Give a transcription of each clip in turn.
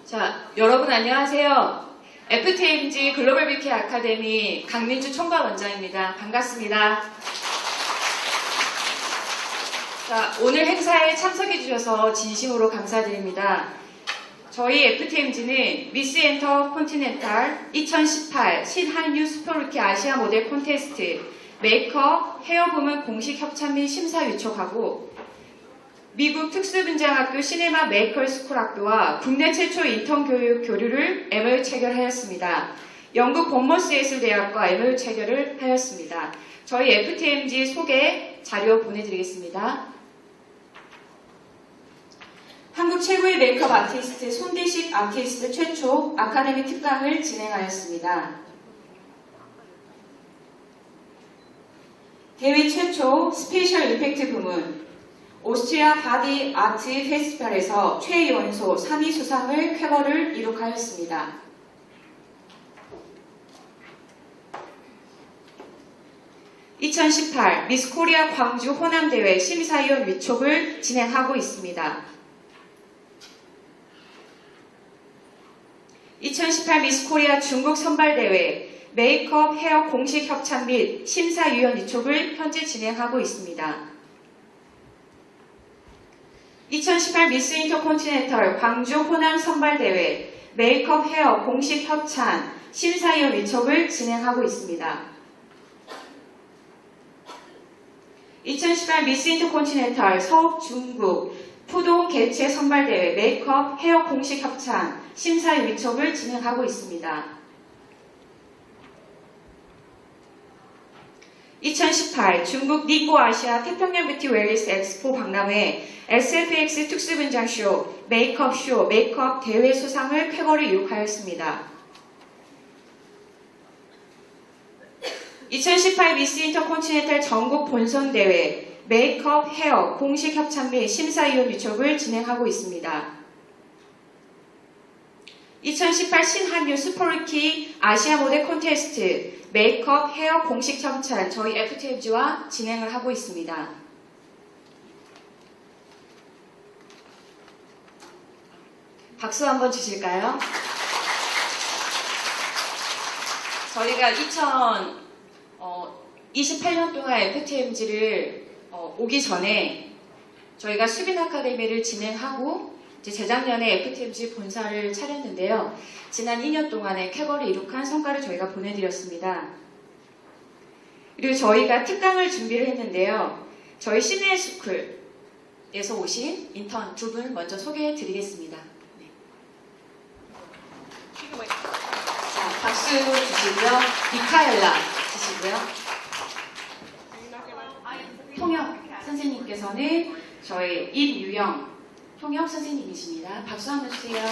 자, 여러분 안녕하세요. FTMG 글로벌 뷰티 아카데미 강민주 총괄원장입니다. 반갑습니다. 자, 오늘 행사에 참석해 주셔서 진심으로 감사드립니다. 저희 FTMG는 미스 엔터 콘티넨탈 2018 신한류 슈퍼루키 아시아 모델 콘테스트 메이크업, 헤어 부문 공식 협찬 및 심사 요청하고 미국 특수분장학교 시네마 메이커 스쿨 학교와 국내 최초 인턴 교육 교류를 MOU 체결하였습니다. 영국 본머스 예술대학과 MOU 체결을 하였습니다. 저희 FTMG 소개 자료 보내드리겠습니다. 한국 최고의 메이크업 아티스트 손대식 아티스트 최초 아카데미 특강을 진행하였습니다. 대회 최초 스페셜 이펙트 부문 오스트리아 바디 아트 페스티벌에서 최연소 3위 수상을 쾌거를 이룩하였습니다. (2018) 미스 코리아 광주 호남대회 심사위원 위촉을 진행하고 있습니다. 2018 미스 코리아 중국 선발대회 메이크업 헤어 공식 협찬 및 심사위원 위촉을 현재 진행하고 있습니다. 2018 미스 인터콘티넨털 광주 호남 선발대회 메이크업 헤어 공식 협찬 심사위원 위촉을 진행하고 있습니다. 2018 미스 인터콘티넨털 서욱 중국 푸동 개최 선발대회 메이크업 헤어 공식 협찬 심사위원 위촉을 진행하고 있습니다. 2018 중국 니꼬 아시아 태평양 뷰티 웰리스 엑스포 박람회 SFX 특수분장쇼 메이크업 대회 수상을 쾌거를 이룩하였습니다. 2018 미스 인터콘티넨탈 전국 본선대회 메이크업 헤어 공식 협찬 및 심사위원 위촉을 진행하고 있습니다. 2018 신한류 슈퍼루키 아시아 모델 콘테스트 메이크업 헤어 공식 협찬 저희 FTMG와 진행을 하고 있습니다. 박수 한번 주실까요? 저희가 2028년 동안 FTMG를 오기 전에 저희가 수빈 아카데미를 진행하고 이제 재작년에 FTMG 본사를 차렸는데요. 지난 2년 동안의 쾌거를 이룩한 성과를 저희가 보내드렸습니다. 그리고 저희가 특강을 준비를 했는데요. 저희 시네 스쿨에서 오신 인턴 두 분 먼저 소개해드리겠습니다. 네. 자, 박수 주시고요. 미카엘라 주시고요. 통역 선생님께서는 저희 임유영 통역 선생님이십니다. 박수 한번 주세요.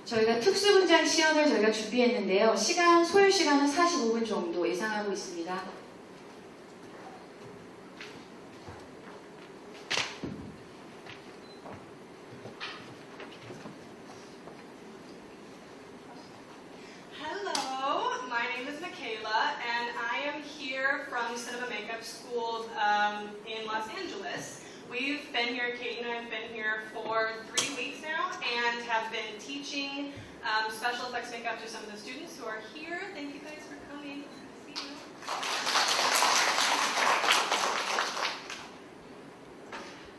저희가 특수분장 시연을 저희가 준비했는데요. 소요 시간은 45분 정도 예상하고 있습니다. Hello, my name is Michaela, and I am here from Cinema Makeup School in Los Angeles. We've been here, Kate and I have been here for 3 weeks now and have been teaching special effects makeup to some of the students who are here. Thank you guys for coming. Good to see you.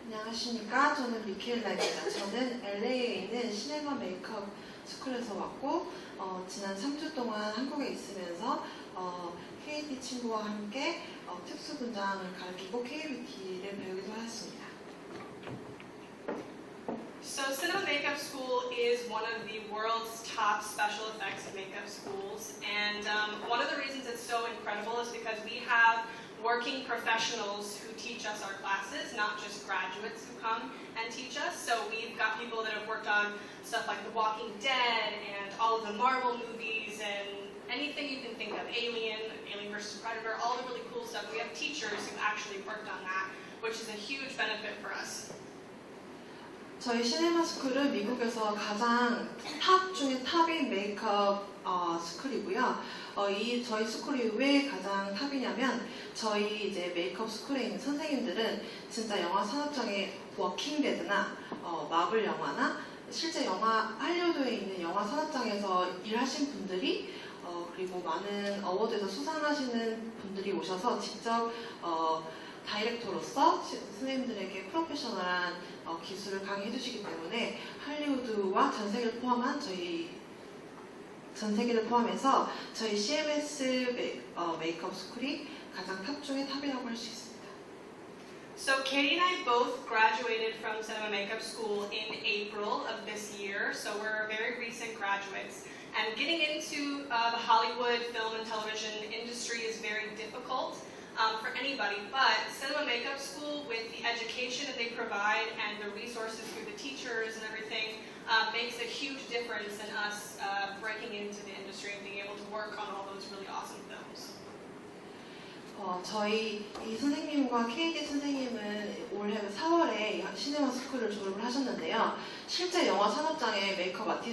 안녕하십니까. 저는 미케일라입니다. 저는 LA에 있는 시네마 메이크업 스쿨에서 왔고 지난 3주 동안 한국에 있으면서 KT 친구와 함께 특수분장을 가르치고 KBT를 배우기도 하였습니다. So Cinema Makeup School is one of the world's top special effects makeup schools, and one of the reasons it's so incredible is because we have working professionals who teach us our classes, not just graduates who come and teach us. So we've got people that have worked on stuff like The Walking Dead and all of the Marvel movies and anything you can think of, Alien versus Predator, all the really cool stuff. We have teachers who actually worked on that, which is a huge benefit for us. 저희 시네마 스쿨은 미국에서 가장 탑 중에 탑인 메이크업 스쿨이고요. 저희 스쿨이 왜 가장 탑이냐면 저희 이제 메이크업 스쿨에 있는 선생님들은 진짜 영화 산업장에 워킹데드나 마블 영화나 실제 영화 할리우드에 있는 영화 산업장에서 일하신 분들이 그리고 많은 어워드에서 수상하시는 분들이 오셔서 직접 다이렉터로서 선생님들에게 프로페셔널한 기술을 강의해 주시기 때문에 할리우드와 전 세계를 포함해서 저희 CMS 메이크업 스쿨이 가장 탑 중에 탑이라고 할 수 있습니다. So Katie and I both graduated from Cinema Makeup School in April of this year, so we're very recent graduates. And getting into the Hollywood film and television industry is very difficult for anybody, but Cinema Makeup School, with the education that they provide and the resources through the teachers and everything, makes a huge difference in us breaking into the industry and being able to work on all those really awesome films. 저희 이 선생님과 KD 선생님은 올해 4월에 시네마 스쿨을 졸업을 하셨는데요. 실제 영화 산업장에 메이크업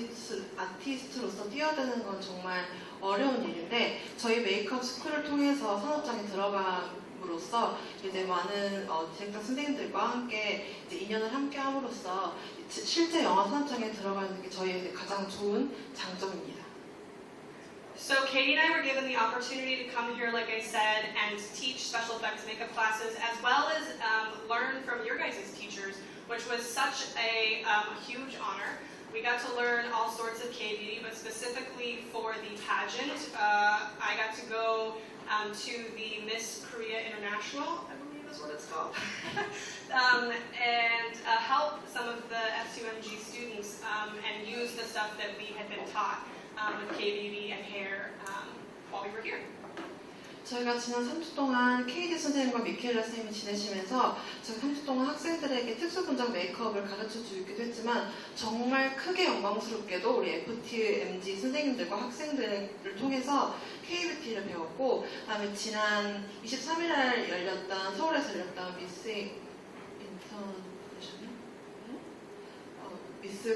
아티스트로서 뛰어드는 건 정말 어려운 일인데 저희 메이크업 스쿨을 통해서 산업장에 들어감으로써 이제 많은 디렉터 선생님들과 함께 이제 2년을 함께 함으로써 실제 영화 산업장에 들어가는 게 저희의 가장 좋은 장점입니다. So Katie and I were given the opportunity to come here, like I said, and teach special effects makeup classes, as well as learn from your guys' teachers, which was such a huge honor. We got to learn all sorts of K-beauty, but specifically for the pageant, I got to go to the Miss Korea International, I believe is what it's called, and help some of the F2MG students and use the stuff that we had been taught with K-beauty and hair while we were here. 저희가 지난 3주 동안 KD 선생님과 미케일라 선생님이 지내시면서 저희 3주 동안 학생들에게 특수 분장 메이크업을 가르쳐 주기도 했지만 정말 크게 영광스럽게도 우리 FTMG 선생님들과 학생들을 통해서 K-뷰티를 배웠고 그다음에 지난 23일 날 열렸던 서울에서 열렸던 미스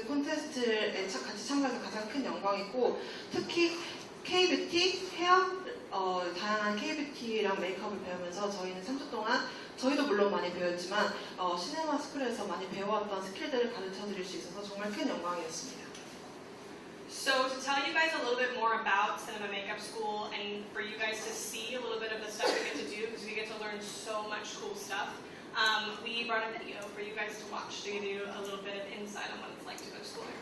콘테스트에 같이 참가해서 가장 큰 영광이고 특히 K-뷰티, 헤어, 다양한 K-뷰티랑 메이크업을 배우면서 저희는 3주 동안 저희도 물론 많이 배웠지만 시네마 스쿨에서 많이 배워왔던 스킬들을 가르쳐 드릴 수 있어서 정말 큰 영광이었습니다. So to tell you guys a little bit more about Cinema Makeup School and for you guys to see a little bit of the stuff we get to do because we get to learn so much cool stuff, we brought a video for you guys to watch to give you a little bit of insight on what it's like to go to school here.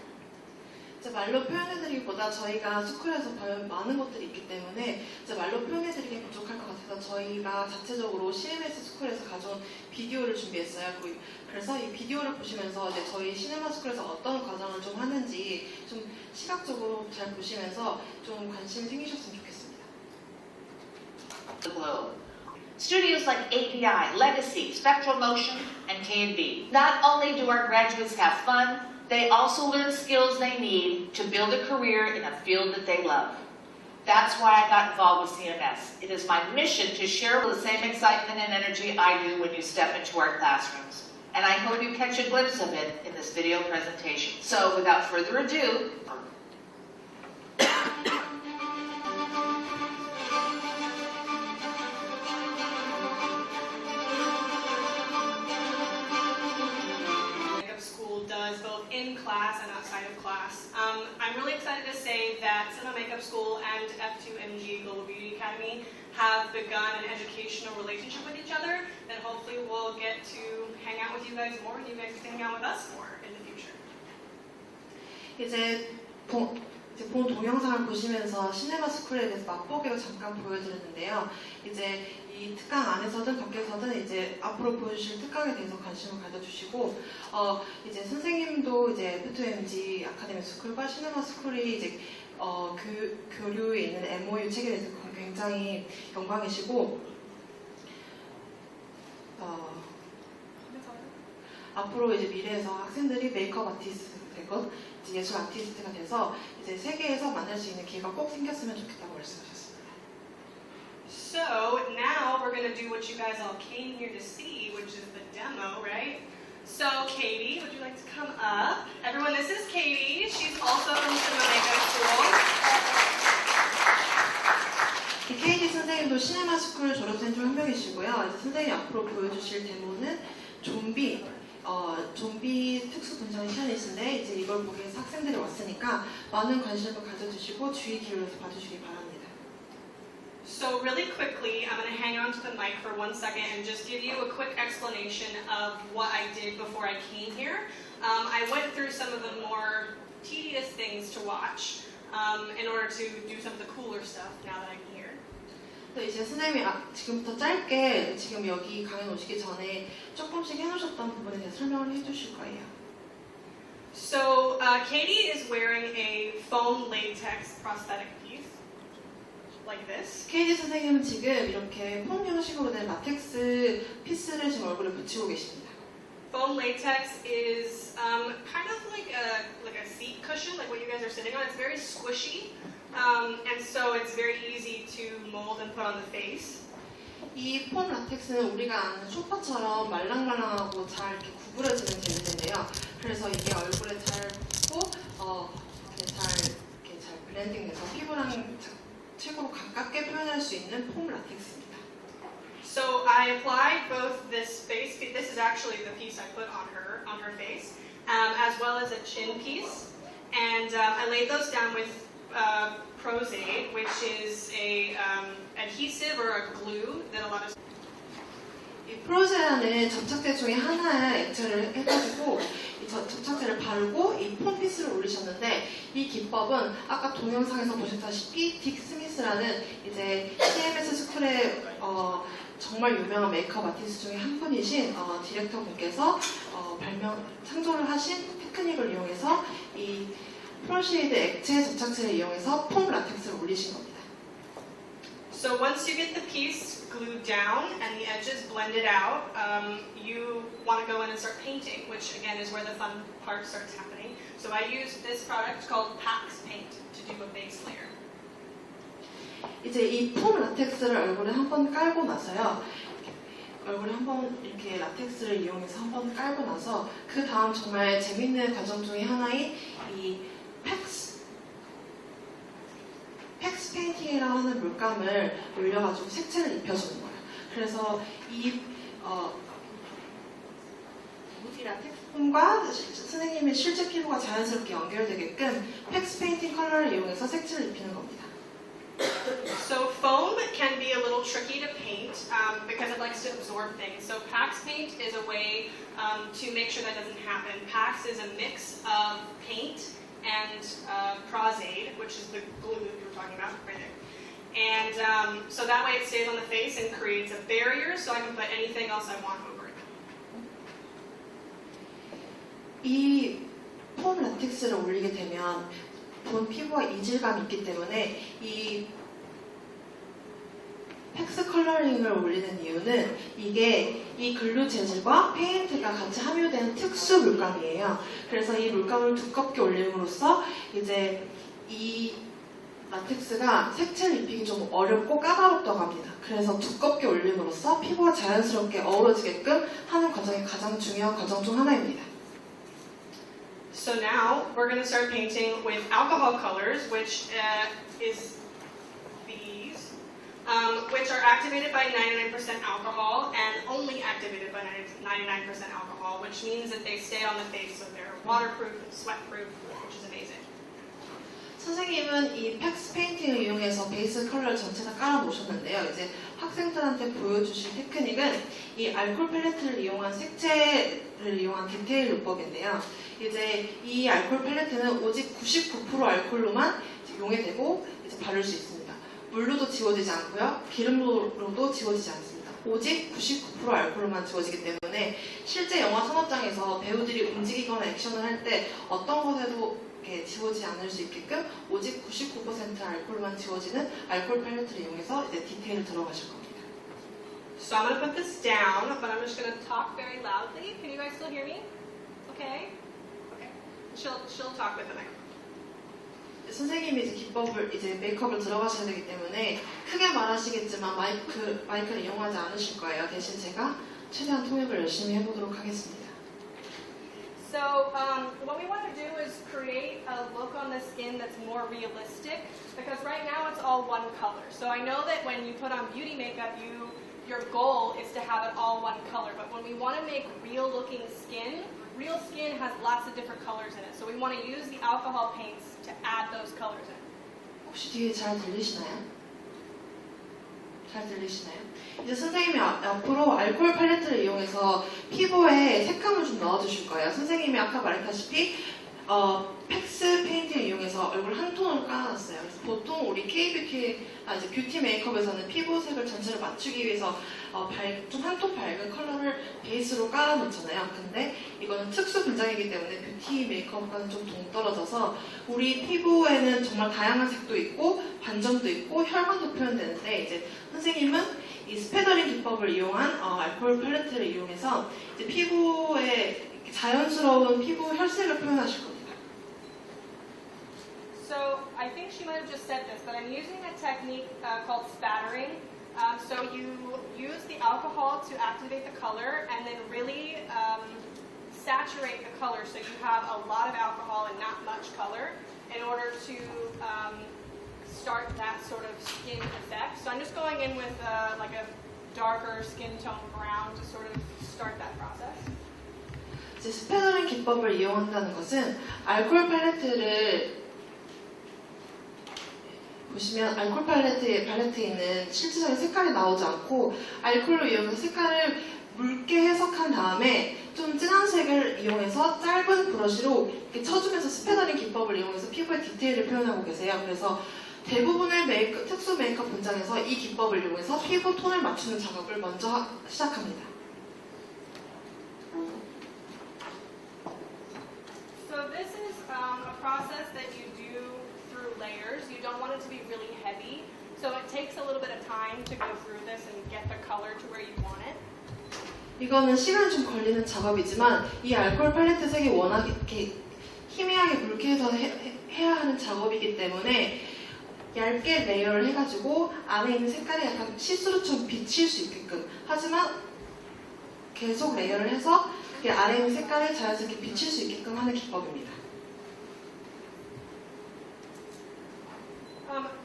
말로 표현해드리기보다 저희가 스쿨에서 배운 많은 것들이 있기 때문에 말로 표현해드리기 부족할 것 같아서 저희가 자체적으로 CMS 스쿨에서 가져온 비디오를 준비했어요. 그래서 이 비디오를 보시면서 이제 저희 시네마 스쿨에서 어떤 과정을 좀 하는지 좀 시각적으로 잘 보시면서 좀 관심이 생기셨으면 좋겠습니다. The globe. Studios like API, Legacy, Spectral Motion, and K&B. Not only do our graduates have fun, they also learn skills they need to build a career in a field that they love. That's why I got involved with CMS. It is my mission to share the same excitement and energy I do when you step into our classrooms. And I hope you catch a glimpse of it in this video presentation. So without further ado, does both in class and outside of class. I'm really excited to say that Cinema Makeup School and F2MG Global Beauty Academy have begun an educational relationship with each other that hopefully we'll get to hang out with you guys more and you guys can hang out with us more in the future. 이제 본 동영상을 보시면서 시네마 스쿨에 대해서 맛보기로 잠깐 보여드렸는데요. 이제 이 특강 안에서든 밖에서든 이제 앞으로 보여주실 특강에 대해서 관심을 가져주시고 이제 선생님도 이제 F2MG 아카데미 스쿨과 시네마 스쿨이 이제 교류에 있는 MOU 체계에 대해서 굉장히 영광이시고 앞으로 이제 미래에서 학생들이 메이크업 아티스트 되고 이제 예술 아티스트가 돼서 이제 세계에서 만날 수 있는 기회가 꼭 생겼으면 좋겠다고 말씀하셨습니다. So now we're going to do what you guys all came here to see, which is the demo, right? So Katie, would you like to come up? Everyone, this is Katie. She's also from Cinema Makeup School. KD 선생님도 시네마 스쿨 졸업생 중 한 명이시고요. 이제 선생님이 앞으로 보여주실 데모는 좀비 특수 분장 시연이신데 이제 이걸 보기 위해서 학생들이 왔으니까 많은 관심을 가져주시고 주의 기울여서 봐주시기 바랍니다. So really quickly, I'm going to hang on to the mic for 1 second and just give you a quick explanation of what I did before I came here. I went through some of the more tedious things to watch in order to do some of the cooler stuff now that I'm here. 또 이제 선생님이 지금부터 짧게 지금 여기 강연 오시기 전에 조금씩 해놓으셨던 부분에 대해서 설명을 해주실 거예요. So Katie is wearing a foam latex prosthetic piece, like this. KD 선생님은 지금 이렇게 폼 형식으로 된 라텍스 피스를 지금 얼굴에 붙이고 계십니다. Foam latex is kind of like a seat cushion, like what you guys are sitting on. It's very squishy, and so it's very easy to mold and put on the face. 이 폼 라텍스는 우리가 아는 소파처럼 말랑말랑하고 잘 이렇게 구부러지는 재질인데요. 그래서 이게 얼굴에 잘 붙고 이렇게 잘 블렌딩돼서 피부랑 최고로 가깝게 표현할 수 있는 폼 라텍스입니다. So I applied both this face. This is actually the piece I put on her face, as well as a chin piece, and I laid those down with Pros-Aid, which is a adhesive or a glue that a lot of 이 프로제라는 접착제 중에 하나의 액체를 해가지고 이 접착제를 바르고 이 폼 피스를 올리셨는데 이 기법은 아까 동영상에서 보셨다시피 딕 스미스라는 이제 CMS 스쿨의 정말 유명한 메이크업 아티스트 중에 한 분이신 디렉터 분께서 창조를 하신 테크닉을 이용해서 이 프로시드 액체 접착제를 이용해서 폼 라텍스를 올리신 겁니다. So once you get the piece glued down and the edges blended out, you want to go in and start painting, which again is where the fun part starts happening. So I used this product called PAX Paint to do a base layer. 이제 이 폼 라텍스를 얼굴에 한번 깔고 나서요. 얼굴에 한번 이렇게 라텍스를 이용해서 한번 깔고 나서 그 다음 정말 재밌는 과정 중에 하나인 이 팩스 페인팅이라고 하는 물감을 올려가지고 색채를 입혀주는 거예요. 그래서 이 라텍스 폼과 선생님의 실제 피부가 자연스럽게 연결되게끔 팩스 페인팅 컬러를 이용해서 색채를 입히는 겁니다. So foam can be a little tricky to paint because it likes to absorb things. So PAX paint is a way to make sure that doesn't happen. PAX is a mix of paint and Pros-Aid, which is the glue that you were talking about right there. And so that way it stays on the face and creates a barrier so I can put anything else I want over it. 이 폼 라텍스를 올리게 되면 본 피부와 이질감이 있기 때문에 이 팩스 컬러링을 올리는 이유는 이게 이 글루 재질과 페인트가 같이 함유된 특수 물감이에요. 그래서 이 물감을 두껍게 올림으로써 이제 이 라텍스가 색채를 입히기 좀 어렵고 까다롭다고 합니다. 그래서 두껍게 올림으로써 피부가 자연스럽게 어우러지게끔 하는 과정이 가장 중요한 과정 중 하나입니다. So now we're going to start painting with alcohol colors, which is these, which are activated by 99% alcohol and only activated by 99% alcohol, which means that they stay on the face, so they're waterproof and sweat-proof, which is amazing. 선생님은 이 팩스 페인팅을 이용해서 베이스 컬러를 전체 다 깔아 놓으셨는데요. 이제 학생들한테 보여주실 테크닉은 이 알코올 팔레트를 이용한 색채를 이용한 디테일 요법인데요. 이제 이 알코올 팔레트는 오직 99% 알코올로만 용해되고 이제 바를 수 있습니다. 물로도 지워지지 않고요. 기름으로도 지워지지 않습니다. 오직 99% 알코올로만 지워지기 때문에 실제 영화 산업장에서 배우들이 움직이거나 액션을 할 때 어떤 것에도 이렇게 지워지지 않을 수 있게끔 오직 99% 알코올만 지워지는 알코올 팔레트를 이용해서 이제 디테일을 들어가실 겁니다. So I'm going to put this down, but I'm just going to talk very loudly. Can you guys still hear me? Okay? Okay. she'll talk with the microphone. 선생님이 이제 기법을 이제 메이크업을 들어가셔야 되기 때문에 크게 말하시겠지만 마이크를 이용하지 않으실 거예요. 대신 제가 최대한 통역을 열심히 해보도록 하겠습니다. So what we want to do is create a look on the skin that's more realistic, because right now it's all one color. So I know that when you put on beauty makeup, your goal is to have it all one color. But when we want to make real-looking skin, real skin has lots of different colors in it. So we want to use the alcohol paints to add those colors in. 혹시 뒤에 잘 들리시나요? 잘 들리시나요? 이제 선생님이 앞으로 알코올 팔레트를 이용해서 피부에 색감을 좀 넣어주실 거예요. 선생님이 아까 말했다시피 팩스 페인팅을 이용해서 얼굴 한 톤으로 깔아놨어요. 그래서 보통 우리 이제 뷰티 메이크업에서는 피부색을 전체를 맞추기 위해서 좀 한 톤 밝은 컬러를 베이스로 깔아놓잖아요. 근데 이거는 특수 분장이기 때문에 뷰티 메이크업과는 좀 동떨어져서 우리 피부에는 정말 다양한 색도 있고 반점도 있고 혈관도 표현되는데 이제 선생님은 이 스패더링 기법을 이용한 알코올 팔레트를 이용해서 이제 피부에 자연스러운 피부 혈색을 표현하실 겁니다. So I think she might have just said this, but I'm using a technique called spattering. So you use the alcohol to activate the color and then really saturate the color so you have a lot of alcohol and not much color in order to start that sort of skin effect. So I'm just going in with like a darker skin tone brown to sort of start that process. 이제 스패더링 기법을 이용한다는 것은 알코올 팔레트를 보시면 알코올 팔레트에 있는 실질적인 색깔이 나오지 않고 알코올로 이용해서 색깔을 묽게 해석한 다음에 좀 진한 색을 이용해서 짧은 브러쉬로 이렇게 쳐주면서 스패더링 기법을 이용해서 피부의 디테일을 표현하고 계세요. 그래서 대부분의 특수 메이크업 분장에서 이 기법을 이용해서 피부 톤을 맞추는 작업을 먼저 시작합니다. So this is a process that you do through layers. You don't want it to be really heavy. So it takes a little bit of time to go through this and get the color to where you want it. 이거는 시간이 좀 걸리는 작업이지만 이 알코올 팔레트 색이 워낙 이렇게 희미하게 묽게 해서 해야 하는 작업이기 때문에 얇게 레이어를 해가지고 안에 있는 색깔이 약간 시스루처럼 비칠 수 있게끔 하지만 계속 레이어를 해서 그 안에 있는 색깔이 자연스럽게 비칠 수 있게끔 하는 기법입니다.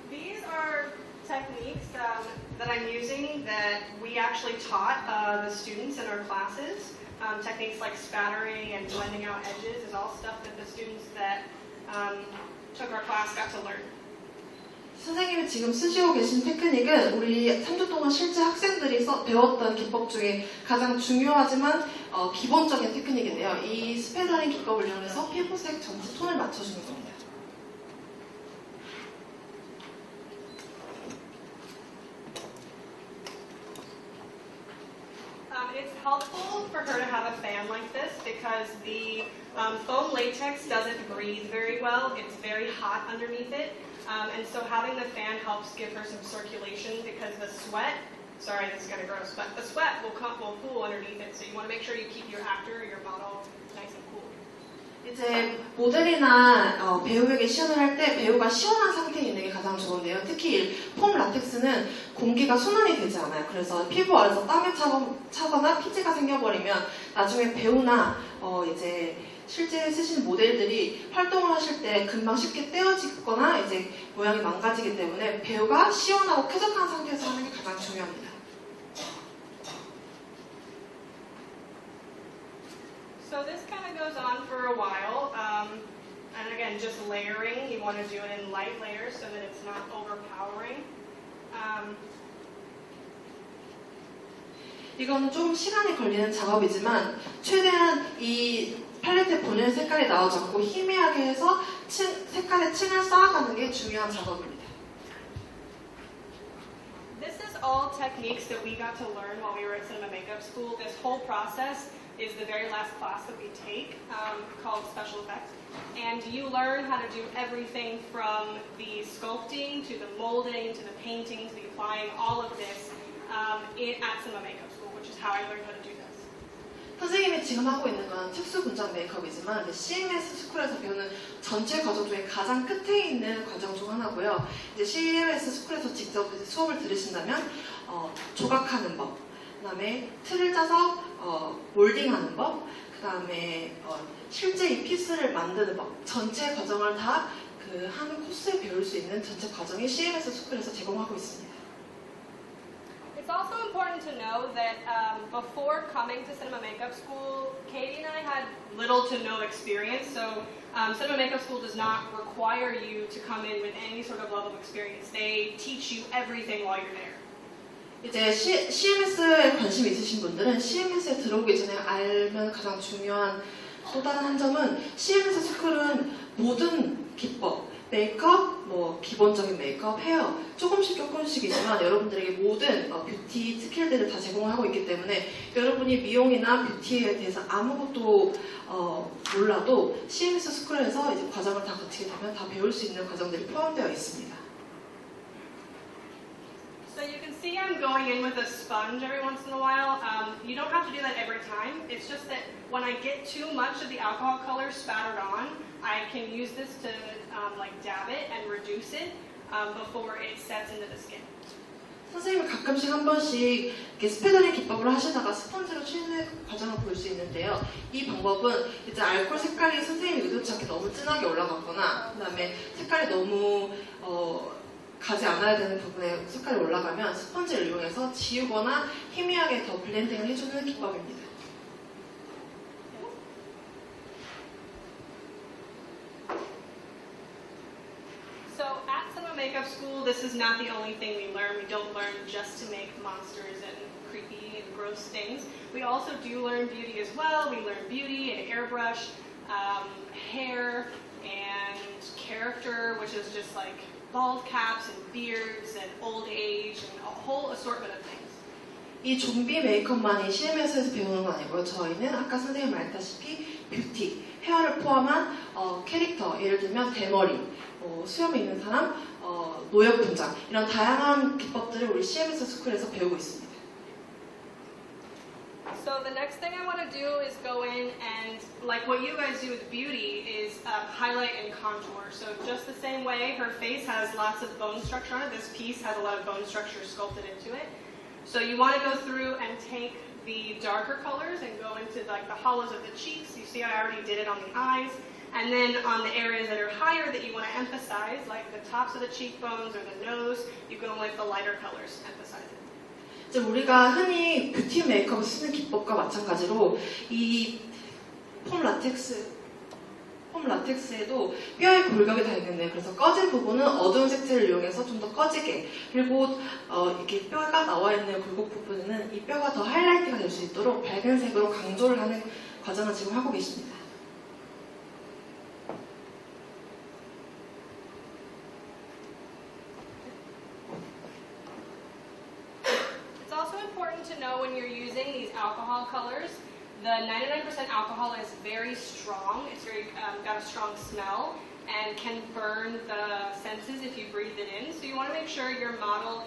These are techniques that I'm using that we actually taught the students in our classes. Techniques like spattering and blending out edges is all stuff that the students that took our class got to learn. 선생님이 지금 쓰시고 계신 테크닉은 우리 3주 동안 실제 학생들이 배웠던 기법 중에 가장 중요하지만 기본적인 테크닉인데요. 이 스패더링 기법을 이용해서 피부색 전체 톤을 맞춰주는 겁니다. It's helpful for her to have a fan like this because the foam latex doesn't breathe very well. It's very hot underneath it. And so having the fan helps give her some circulation because the sweat, sorry, this is kind of gross, but the sweat will cool underneath it. So you want to make sure you keep your actor or your model nice and cool. 이제 모델이나 배우에게 시연을 할 때 배우가 시원한 상태에 있는 게 가장 좋은데요. 특히 폼 라텍스는 공기가 순환이 되지 않아요. 그래서 피부 아래서 땀이 차거나 피지가 생겨버리면 나중에 배우나 이제 실제 쓰시는 모델들이 활동을 하실 때 금방 쉽게 떼어지거나 이제 모양이 망가지기 때문에 배우가 시원하고 쾌적한 상태에서 하는 게 가장 중요합니다. So this kind of goes on for a while. And again, just layering. You want to do it in light layers so that it's not overpowering. 이거는 조금 시간이 걸리는 작업이지만 최대한 이 팔레트 본연 색깔이 나오지 않고 희미하게 해서 색깔의 층을 쌓아가는 게 중요한 작업입니다. This is all techniques that we got to learn while we were at Cinema Makeup School. This whole process is the very last class that we take called Special Effects. And you learn how to do everything from the sculpting to the molding to the painting to the applying, all of this at Cinema Makeup School, which is how I learned how to do this. 선생님이 지금 하고 있는 건 특수 분장 메이크업이지만 CMS 스쿨에서 배우는 전체 과정 중에 가장 끝에 있는 과정 중 하나고요. 이제 CMS 스쿨에서 직접 이제 수업을 들으신다면 조각하는 법, 그다음에 틀을 짜서 몰딩하는 법, 그다음에 실제 이 피스를 만드는 법, 전체 과정을 다 그 한 코스에 배울 수 있는 전체 과정이 CMS 스쿨에서 제공하고 있습니다. It's also important to know that before coming to Cinema Makeup School, Katie and I had little to no experience. So Cinema Makeup School does not require you to come in with any sort of level of experience. They teach you everything while you're there. 이제 CMS에 관심 있으신 분들은 CMS에 들어오기 전에 알면 가장 중요한 또 다른 한 점은 CMS 스쿨은 모든 기법, 메이크업, 뭐 기본적인 메이크업, 헤어 조금씩이지만 여러분들에게 모든 뷰티 스킬들을 다 제공하고 있기 때문에 여러분이 미용이나 뷰티에 대해서 아무것도 몰라도 CMS 스쿨에서 이제 과정을 다 거치게 되면 다 배울 수 있는 과정들이 포함되어 있습니다. So you can see I'm going in with a sponge every once in a while. You don't have to do that every time. It's just that when I get too much of the alcohol color spattered on, I can use this to like dab it and reduce it before it sets into the skin. 선생님이 가끔씩 한 번씩 이렇게 스패더링 기법을 하시다가 스펀지로 치는 과정을 볼 수 있는데요. 이 방법은 이제 알코올 색깔이 선생님이 의도치 않게 너무 진하게 올라갔거나 그다음에 색깔이 너무 가지 않아야 되는 부분에 색깔이 올라가면 스펀지를 이용해서 지우거나 희미하게 더 블렌딩을 해주는 기법입니다. So at Cinema Makeup School, this is not the only thing we learn. We don't learn just to make monsters and creepy and gross things. We also do learn beauty as well. We learn beauty and airbrush, hair, and character, which is just like bald caps and beards and old age and a whole assortment of things. 이 좀비 메이크업만이 CMS에서 배우는 건 아니고요. 저희는 아까 선생님 말했다시피 뷰티, 헤어를 포함한 캐릭터, 예를 들면 대머리, 수염이 있는 사람, 노역 분장 이런 다양한 기법들을 우리 CMS 스쿨에서 배우고 있습니다. So the next thing I want to do is go in and, like what you guys do with beauty, is highlight and contour. So just the same way her face has lots of bone structure on it, this piece has a lot of bone structure sculpted into it. So you want to go through and take the darker colors and go into like the hollows of the cheeks. You see I already did it on the eyes. And then on the areas that are higher that you want to emphasize, like the tops of the cheekbones or the nose, you go with the lighter colors, emphasize it. 이제 우리가 흔히 뷰티 메이크업을 쓰는 기법과 마찬가지로 이 폼 라텍스에도 뼈의 골격이 다 있는데 그래서 꺼진 부분은 어두운 색채를 이용해서 좀 더 꺼지게 그리고 이렇게 뼈가 나와 있는 굴곡 부분에는 이 뼈가 더 하이라이트가 될 수 있도록 밝은 색으로 강조를 하는 과정을 지금 하고 계십니다. It's also important to know when you're using these alcohol colors, the 99% alcohol is very strong. It's very got a strong smell and can burn the senses if you breathe it in. So you want to make sure your model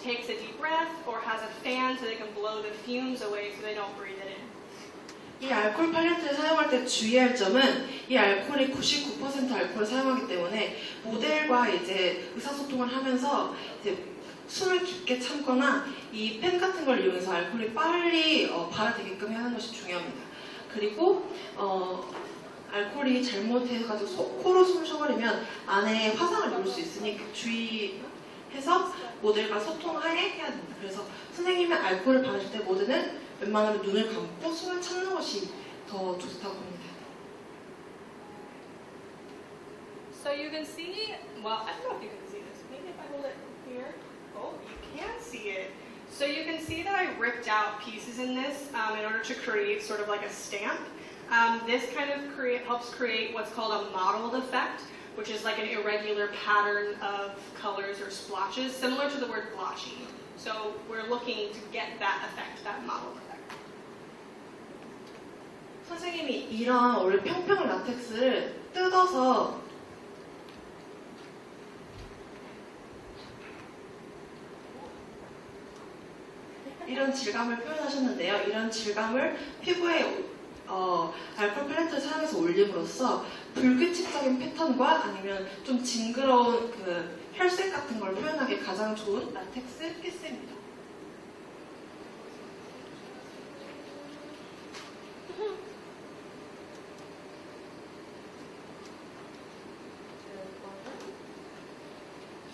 takes a deep breath or has a fan so they can blow the fumes away so they don't breathe it in. 이 알코올 팔레트를 사용할 때 주의할 점은 이 알코올이 99% 알코올을 사용하기 때문에 모델과 이제 의사소통을 하면서 이제 숨을 깊게 참거나 이 펜 같은 걸 이용해서 알코올이 빨리 발화되게끔 하는 것이 중요합니다. 그리고 알코올이 잘못해가지고 코로 숨을 쉬어버리면 안에 화상을 입을 수 있으니 주의해서 모델과 소통하에 해야 됩니다. 그래서 선생님이 알코올을 바르실 때 모델은 웬만하면 눈을 감고 숨을 참는 것이 더 좋다고 합니다. So you can see, well, I don't know if you can see this. Maybe if I hold it here. Oh, you can see it. So you can see that I ripped out pieces in this in order to create sort of like a stamp. This kind of helps create what's called a mottled effect, which is like an irregular pattern of colors or splotches, similar to the word blotchy. So we're looking to get that effect, that mottled effect. 선생님이 이런 원래 평평한 라텍스를 뜯어서 이런 질감을 표현하셨는데요. 이런 질감을 피부에 알코올 팔레트를 사용해서 올림으로써 불규칙적인 패턴과 아니면 좀 징그러운 그 혈색 같은 걸 표현하기 가장 좋은 라텍스 피스입니다.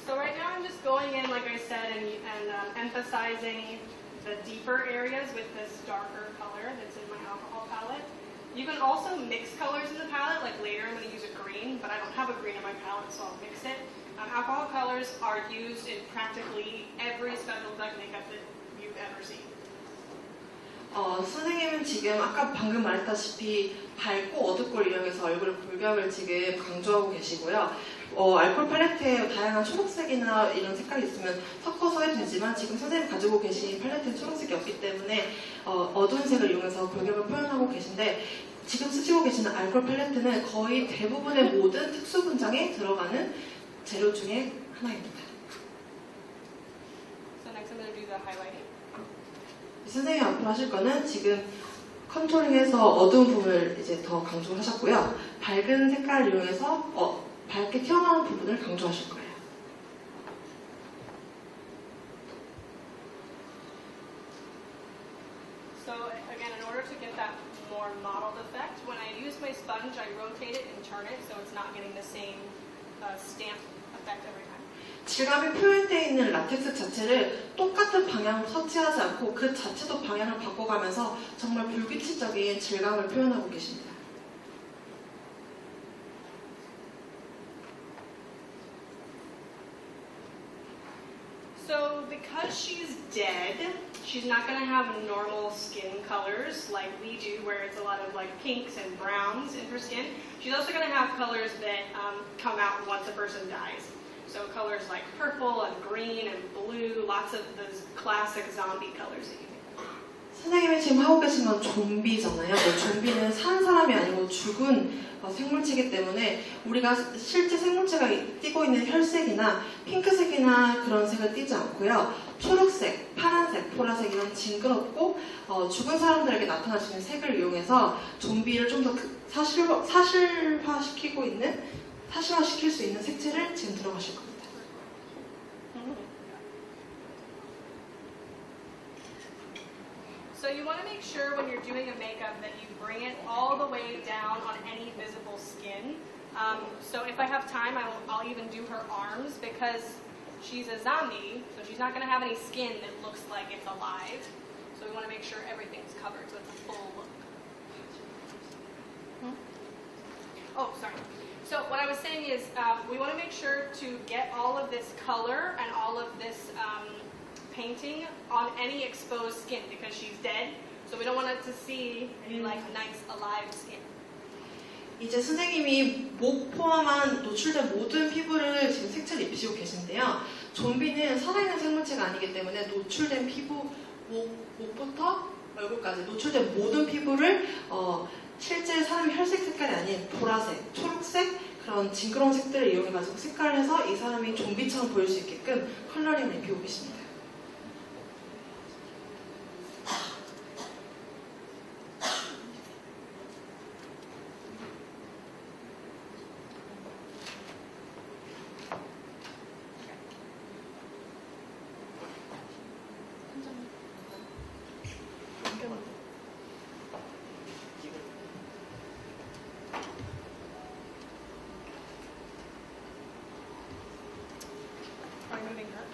So right now I'm just going in, like I said, and emphasizing the deeper areas with this darker color that's in my alcohol palette. You can also mix colors in the palette, like later I'm going to use a green, but I don't have a green in my palette, so I'll mix it. Alcohol colors are used in practically every special effect makeup that you've ever seen. 선생님은 지금 아까 방금 말했다시피 밝고 어둡고를 이용해서 얼굴 골격을 지금 강조하고 계시고요. 알코올 팔레트에 다양한 초록색이나 이런 색깔이 있으면 섞어서 해도 되지만 지금 선생님 가지고 계신 팔레트는 초록색이 없기 때문에 어두운 색을 이용해서 골격을 표현하고 계신데 지금 쓰시고 계시는 알코올 팔레트는 거의 대부분의 모든 특수 분장에 들어가는 재료 중에 하나입니다. So next I'm going to do the highlighting. 선생님이 앞으로 하실 거는 지금 컨투링해서 어두운 부분을 이제 더 강조하셨고요. 밝은 색깔을 이용해서 밝게 튀어나오는 부분을 강조하실 거예요. So again, in order to get that more mottled effect, when I use my sponge, I rotate it and turn it so it's not getting the same stamp effect every time. 질감이 표현되어 있는 라텍스 자체를 똑같은 방향으로 터치하지 않고 그 자체도 방향을 바꿔가면서 정말 불규칙적인 질감을 표현하고 계십니다. So because she's dead, she's not going to have normal skin colors like we do, where it's a lot of like pinks and browns in her skin. She's also going to have colors that come out once a person dies. So colors like purple and green and blue, lots of those classic zombie colors that you think. 선생님이 지금 하고 계신 건 좀비잖아요. 좀비는 사는 사람이 아니고 죽은 생물체이기 때문에 우리가 실제 생물체가 띠고 있는 혈색이나 핑크색이나 그런 색을 띠지 않고요. 초록색, 파란색, 보라색 이런 징그럽고 죽은 사람들에게 나타날 수 있는 색을 이용해서 좀비를 좀 더 사실화시킬 수 있는 색채를 지금 들어가실 겁니다. So you want to make sure when you're doing a makeup that you bring it all the way down on any visible skin. So if I have time, I'll even do her arms because she's a zombie, so she's not going to have any skin that looks like it's alive. So we want to make sure everything's covered so it's a full look. Oh, sorry. So what I was saying is we want to make sure to get all of this color and all of this painting on any exposed skin because she's dead. So we don't want it to see any like nice alive skin. 이제 선생님이 목 포함한 노출된 모든 피부를 지금 색채를 입히시고 계신데요. 좀비는 살아있는 생물체가 아니기 때문에 노출된 피부, 목부터 얼굴까지 노출된 모든 피부를 실제 사람의 혈색 색깔이 아닌 보라색, 초록색 그런 징그러운 색들을 이용해가지고 색깔을 해서 이 사람이 좀비처럼 보일 수 있게끔 컬러링을 입히고 계십니다. Are you moving her?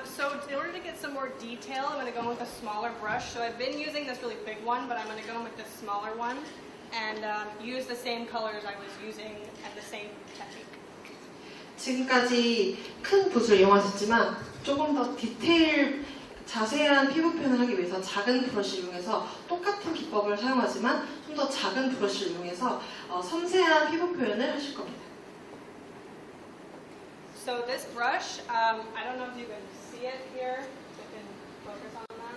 So in order to get some more detail, I'm going to go with a smaller brush. So I've been using this really big one, but I'm going to go with this smaller one and use the same colors I was using and the same technique. 지금까지 큰 붓을 이용하셨지만 조금 더 자세한 피부 표현을 하기 위해서 작은 브러쉬를 이용해서 똑같은 기법을 사용하지만 좀 더 작은 브러쉬를 이용해서 섬세한 피부 표현을 하실 겁니다. So this brush, I don't know if you can see it here. You can focus on that,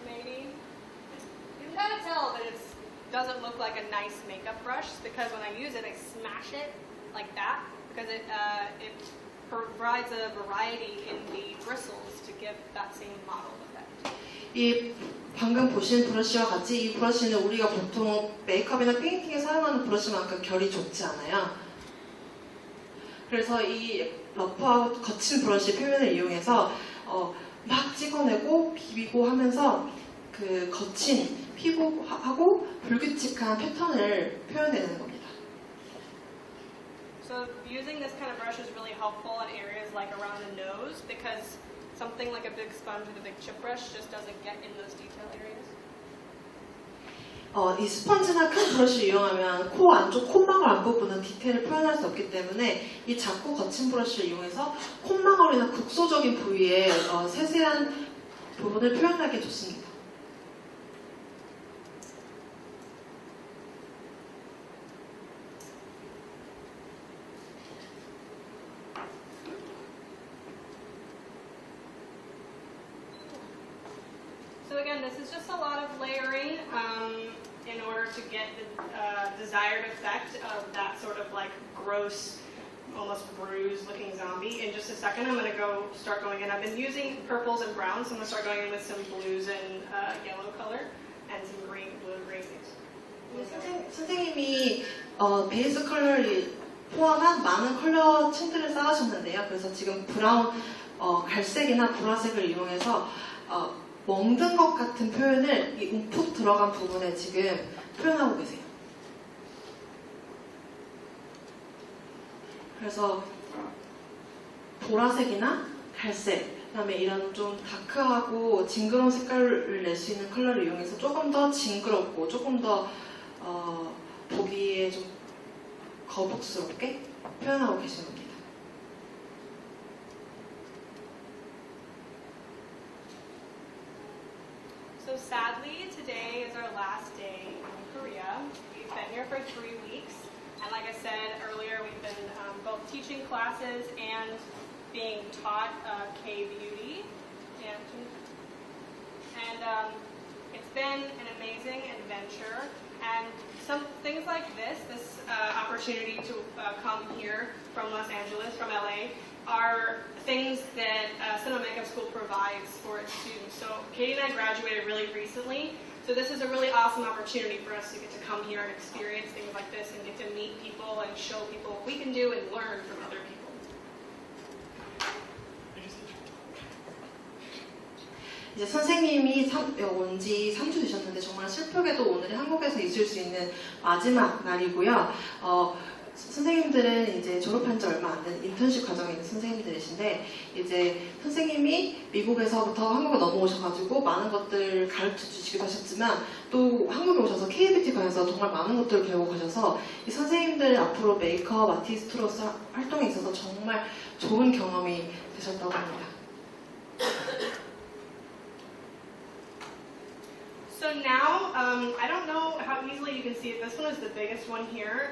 maybe. You can kind of tell that it doesn't look like a nice makeup brush because when I use it, I smash it like that because it provides a variety in the bristles to give that same model effect. 이 방금 보신 브러쉬와 같이 이 브러쉬는 우리가 보통 메이크업이나 페인팅에 사용하는 브러쉬만큼 결이 좋지 않아요. 그래서 이 러프하고 거친 브러쉬 표면을 이용해서 막 찍어내고 비비고 하면서 그 거친 피부하고 불규칙한 패턴을 표현해내는 겁니다. So using this kind of brush is really helpful in areas like around the nose because something like a big sponge with a big chip brush just doesn't get in those detail areas. 이 스펀지나 큰 브러쉬를 이용하면 코 안쪽 콧망울 앞부분은 디테일을 표현할 수 없기 때문에 이 작고 거친 브러쉬를 이용해서 콧망울이나 국소적인 부위에 세세한 부분을 표현하기 좋습니다. So again, this is just a lot of layering in order to get the desired effect of that sort of like gross, almost bruised looking zombie. In just a second, I'm going to start going in. I've been using purples and browns, so I'm going to start going in with some blues and yellow color and some blue and green things. 선생님이 베이스 컬러를 포함한 많은 컬러 층들을 쌓으셨는데요. 그래서 지금 브라운, 갈색이나 보라색을 이용해서 멍든 것 같은 표현을 이 움푹 들어간 부분에 지금 표현하고 계세요. 그래서 보라색이나 갈색, 그다음에 이런 좀 다크하고 징그러운 색깔을 낼 수 있는 컬러를 이용해서 조금 더 징그럽고 조금 더 보기에 좀 거북스럽게 표현하고 계신 겁니다. So sadly, today is our last day in Korea. We've been here for 3 weeks, and like I said earlier, we've been both teaching classes and being taught K-beauty. And it's been an amazing adventure, and some things like this opportunity to come here from Los Angeles, from LA, are things that Cinema Makeup School provides for its students. So Katie and I graduated really recently, so this is a really awesome opportunity for us to get to come here and experience things like this and get to meet people and show people what we can do and learn from other people. 이제 선생님이 온 지 3주 되셨는데 정말 슬프게도 오늘이 한국에서 있을 수 있는 마지막 날이고요. 선생님들은 이제 졸업한 지 얼마 안 된 인턴십 과정에 있는 선생님들이신데 이제 선생님이 미국에서부터 한국에 넘어오셔가지고 많은 것들을 가르쳐 주시기도 하셨지만 또 한국에 오셔서 K-뷰티 관해서 정말 많은 것들을 배우고 가셔서 이 선생님들 앞으로 메이크업 아티스트로서 활동에 있어서 정말 좋은 경험이 되셨다고 합니다. So now, I don't know how easily you can see it. This one is the biggest one here.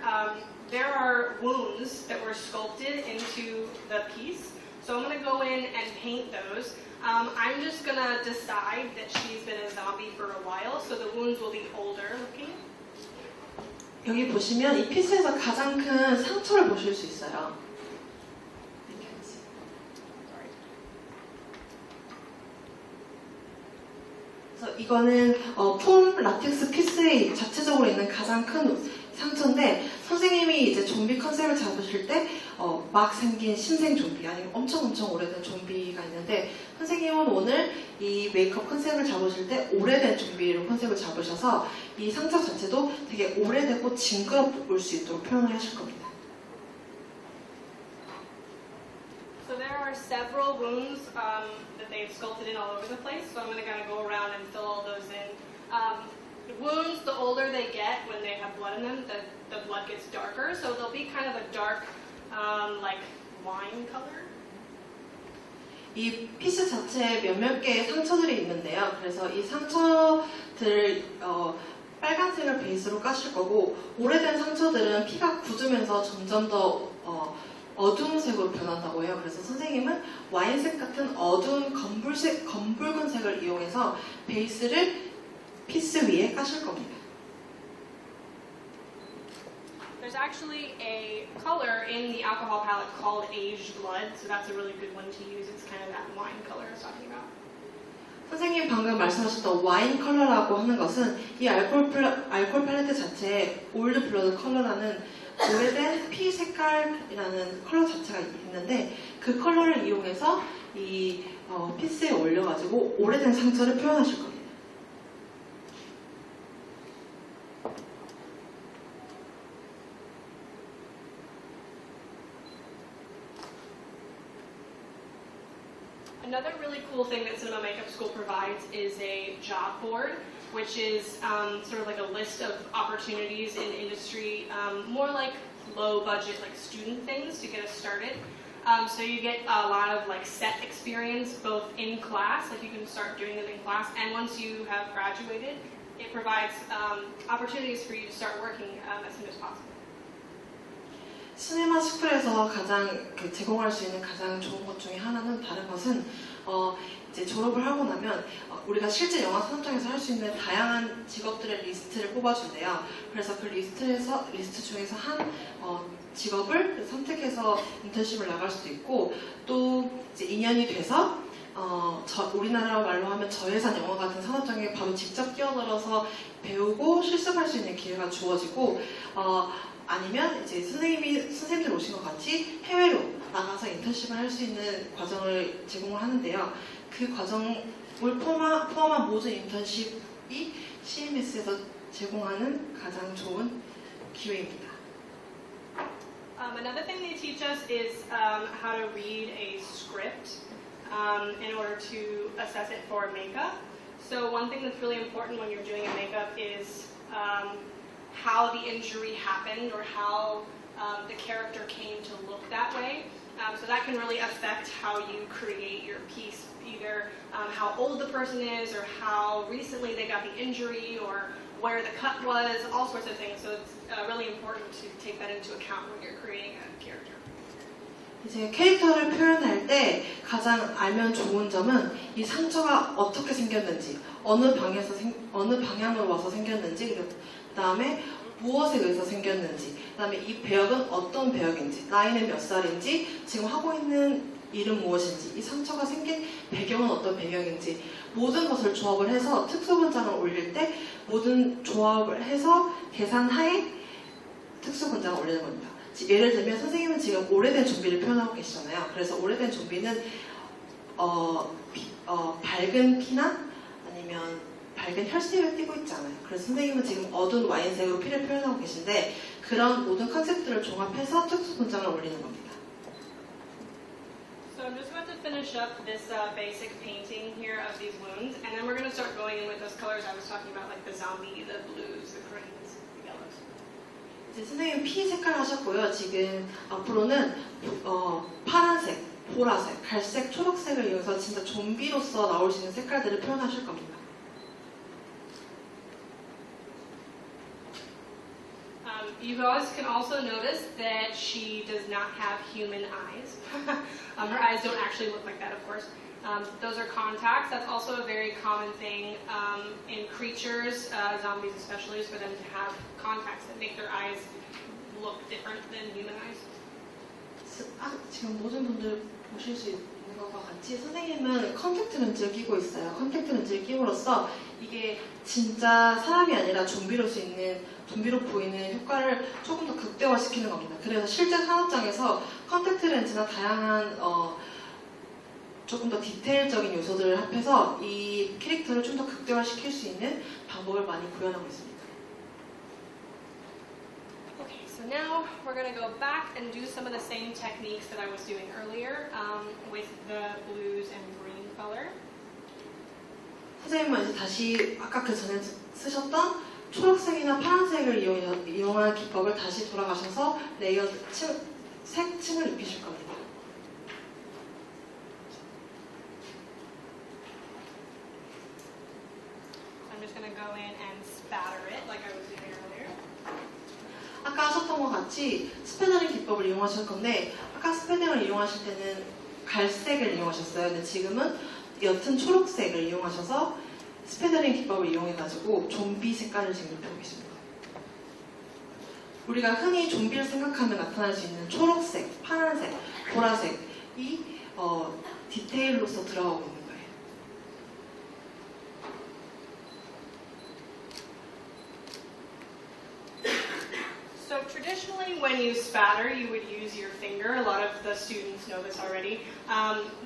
There are wounds that were sculpted into the piece. So I'm going to go in and paint those. I'm just going to decide that she's been a zombie for a while, so the wounds will be older looking. 여기 보시면 이 피스에서 가장 큰 상처를 보실 수 있어요. 그래서 이거는 폼 라텍스 피스에 자체적으로 있는 가장 큰 상처인데 선생님이 이제 좀비 컨셉을 잡으실 때 막 생긴 신생 좀비 아니면 엄청 오래된 좀비가 있는데 선생님은 오늘 이 메이크업 컨셉을 잡으실 때 오래된 좀비로 컨셉을 잡으셔서 이 상처 자체도 되게 오래되고 징그럽게 볼 수 있도록 표현을 하실 겁니다. So there are several wounds that they've sculpted in all over the place, so I'm going to kind of go around and fill all those in. The wounds, the older they get, when they have blood in them, the blood gets darker, so they'll be kind of a dark, like wine color. 이 피스 자체에 몇몇 개의 상처들이 있는데요. 그래서 이 상처들을 빨간색을 베이스로 까실 거고 오래된 상처들은 피가 굳으면서 점점 더 어두운 색으로 변한다고 해요. 그래서 선생님은 와인색 같은 어두운 검붉은 색을 이용해서 베이스를 피스 위에 까실 겁니다. There's there's actually a color in the alcohol palette called aged blood, so that's a really good one to use. It's kind of that wine color I was talking about. 선생님 방금 말씀하셨던 와인 컬러라고 하는 것은 이 알코올 팔레트 자체에 올드 블러드 컬러라는 오래된 피 색깔이라는 컬러 자체가 있는데 그 컬러를 이용해서 이 피스에 올려가지고 오래된 상처를 표현하실 겁니다. Another really cool thing that Cinema Makeup School provides is a job board, which is sort of like a list of opportunities in industry, more like low budget, like student things to get us started. So you get a lot of like set experience both in class, like you can start doing them in class, and once you have graduated, it provides opportunities for you to start working as soon as possible. 시네마 스쿨에서 가장 제공할 수 있는 가장 좋은 것 중에 하나는 다른 것은 이제 졸업을 하고 나면 우리가 실제 영화 산업장에서 할 수 있는 다양한 직업들의 리스트를 뽑아준대요. 그래서 그 리스트 중에서 한 직업을 선택해서 인턴십을 나갈 수도 있고 또 이제 2년이 돼서 우리나라 말로 하면 저예산 영화 같은 산업장에 바로 직접 뛰어들어서 배우고 실습할 수 있는 기회가 주어지고 아니면 이제 선생님들 오신 것 같이 해외로 나가서 인턴십을 할 수 있는 과정을 제공을 하는데요. 그 과정을 포함한 모든 인턴십이 CMS에서 제공하는 가장 좋은 기회입니다. Another thing they teach us is how to read a script in order to assess it for makeup. So one thing that's really important when you're doing a makeup is how the injury happened or how the character came to look that way. So that can really affect how you create your piece, either how old the person is or how recently they got the injury or where the cut was, all sorts of things. So it's really important to take that into account when you're creating a character. 이제 캐릭터를 표현할 때 가장 알면 좋은 점은 이 상처가 어떻게 생겼는지, 어느 방향으로 와서 생겼는지, 그 다음에 무엇에 의해서 생겼는지, 그 다음에 이 배역은 어떤 배역인지, 나이는 몇 살인지, 지금 하고 있는 일은 무엇인지, 이 상처가 생긴 배경은 어떤 배경인지 모든 것을 조합을 해서 특수분장을 올릴 때 모든 조합을 해서 계산하에 특수분장을 올리는 겁니다. 예를 들면 선생님은 지금 오래된 좀비를 표현하고 계시잖아요. 그래서 오래된 좀비는 밝은 피나 아니면 밝은 혈색을 띠고 있지 않아요. 그래서 선생님은 지금 어두운 와인색으로 피를 표현하고 계신데 그런 모든 컨셉들을 종합해서 특수 분장을 올리는 겁니다. So I'm just about to finish up this basic painting here of these wounds, and then we're going to start going in with those colors I was talking about, like the zombie, the blues, the greens, the yellows. 이제 선생님 피 색깔 하셨고요. 지금 앞으로는 파란색, 보라색, 갈색, 초록색을 이용해서 진짜 좀비로서 나올 수 있는 색깔들을 표현하실 겁니다. You guys can also notice that she does not have human eyes. Her eyes don't actually look like that, of course. Those are contacts. That's also a very common thing in creatures, zombies especially, is for them to have contacts that make their eyes look different than human eyes. 지금 모든 분들 보실 수 있는 것과 같이 선생님은 컨택트 렌즈를 끼고 있어요. 컨택트 렌즈를 끼고로써 이게 진짜 사람이 아니라 좀비로 보이는 효과를 조금 더 극대화시키는 겁니다. 그래서 실제 산업장에서 컨택트 렌즈나 다양한 조금 더 디테일적인 요소들을 합해서 이 캐릭터를 좀 더 극대화시킬 수 있는 방법을 많이 구현하고 있습니다. Okay, so now we're going to go back and do some of the same techniques that I was doing earlier with the blues and green color. 선생님은 이제 다시 아까 그 전에 쓰셨던 초록색이나 파란색을 이용한 기법을 다시 돌아가셔서 레이어 색층을 입히실 겁니다. I'm just going to go in and spatter it like I was doing earlier. 아까 하셨던 것 같이 스패너링 기법을 이용하실 건데 아까 스패너링을 이용하실 때는 갈색을 이용하셨어요. 근데 지금은 옅은 초록색을 이용하셔서 스패너링 기법을 이용해가지고 좀비 색깔을 지금 입히고 계십니다. 우리가 흔히 좀비를 생각하면 나타날 수 있는 초록색, 파란색, 보라색이 디테일로서 들어가고 있는 거예요. So traditionally, when you spatter, you would use your finger. A lot of the students know this already.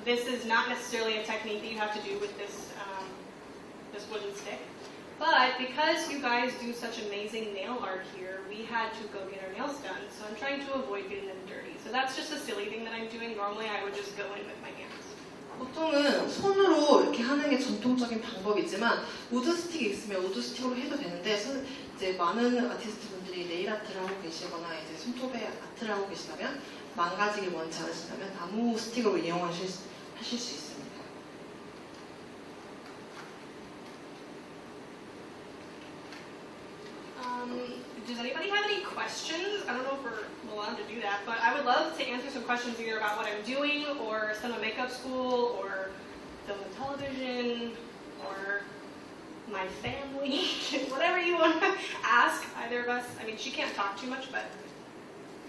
This is not necessarily a technique that you have to do with this this wooden stick. But because you guys do such amazing nail art here, we had to go get our nails done. So I'm trying to avoid getting them dirty. So that's just a silly thing that I'm doing. Normally, I would just go in with my hands. 보통은 손으로 이렇게 하는 게 전통적인 방법이지만 우드 스틱이 있으면 우드 스틱으로 해도 되는데 이제 많은 아티스트 분들이 네일 아트를 하고 계시거나 이제 손톱에 아트를 하고 계시다면 망가지길 원치 않으시다면 나무 스틱으로 이용하실 수 있습니다. Does anybody have any questions? I don't know if we're allowed to do that, but I would love to answer some questions either about what I'm doing or Cinema Makeup School or film and television or my family, whatever you want to ask either of us. I mean, she can't talk too much, but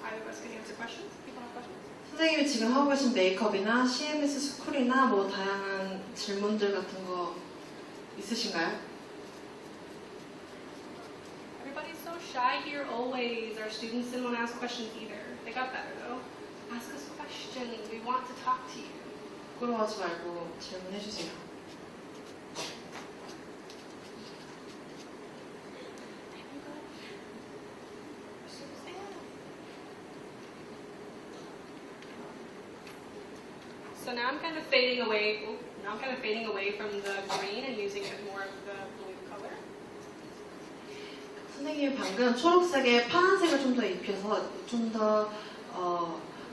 either of us can answer questions. People have questions? 선생님이 지금 하고 계신 메이크업이나 CMS 스쿨이나 뭐 다양한 질문들 같은 거 있으신가요? Everybody's so shy here always. Our students didn't want to ask questions either. They got better though. Ask us questions. We want to talk to you. 부끄러워하지 말고 질문해 주세요. So now I'm kind of fading away. Now I'm kind of fading away from the green and using it more of the blue color. 선생님이 방금 초록색에 파란색을 좀 더 입혀서 좀 더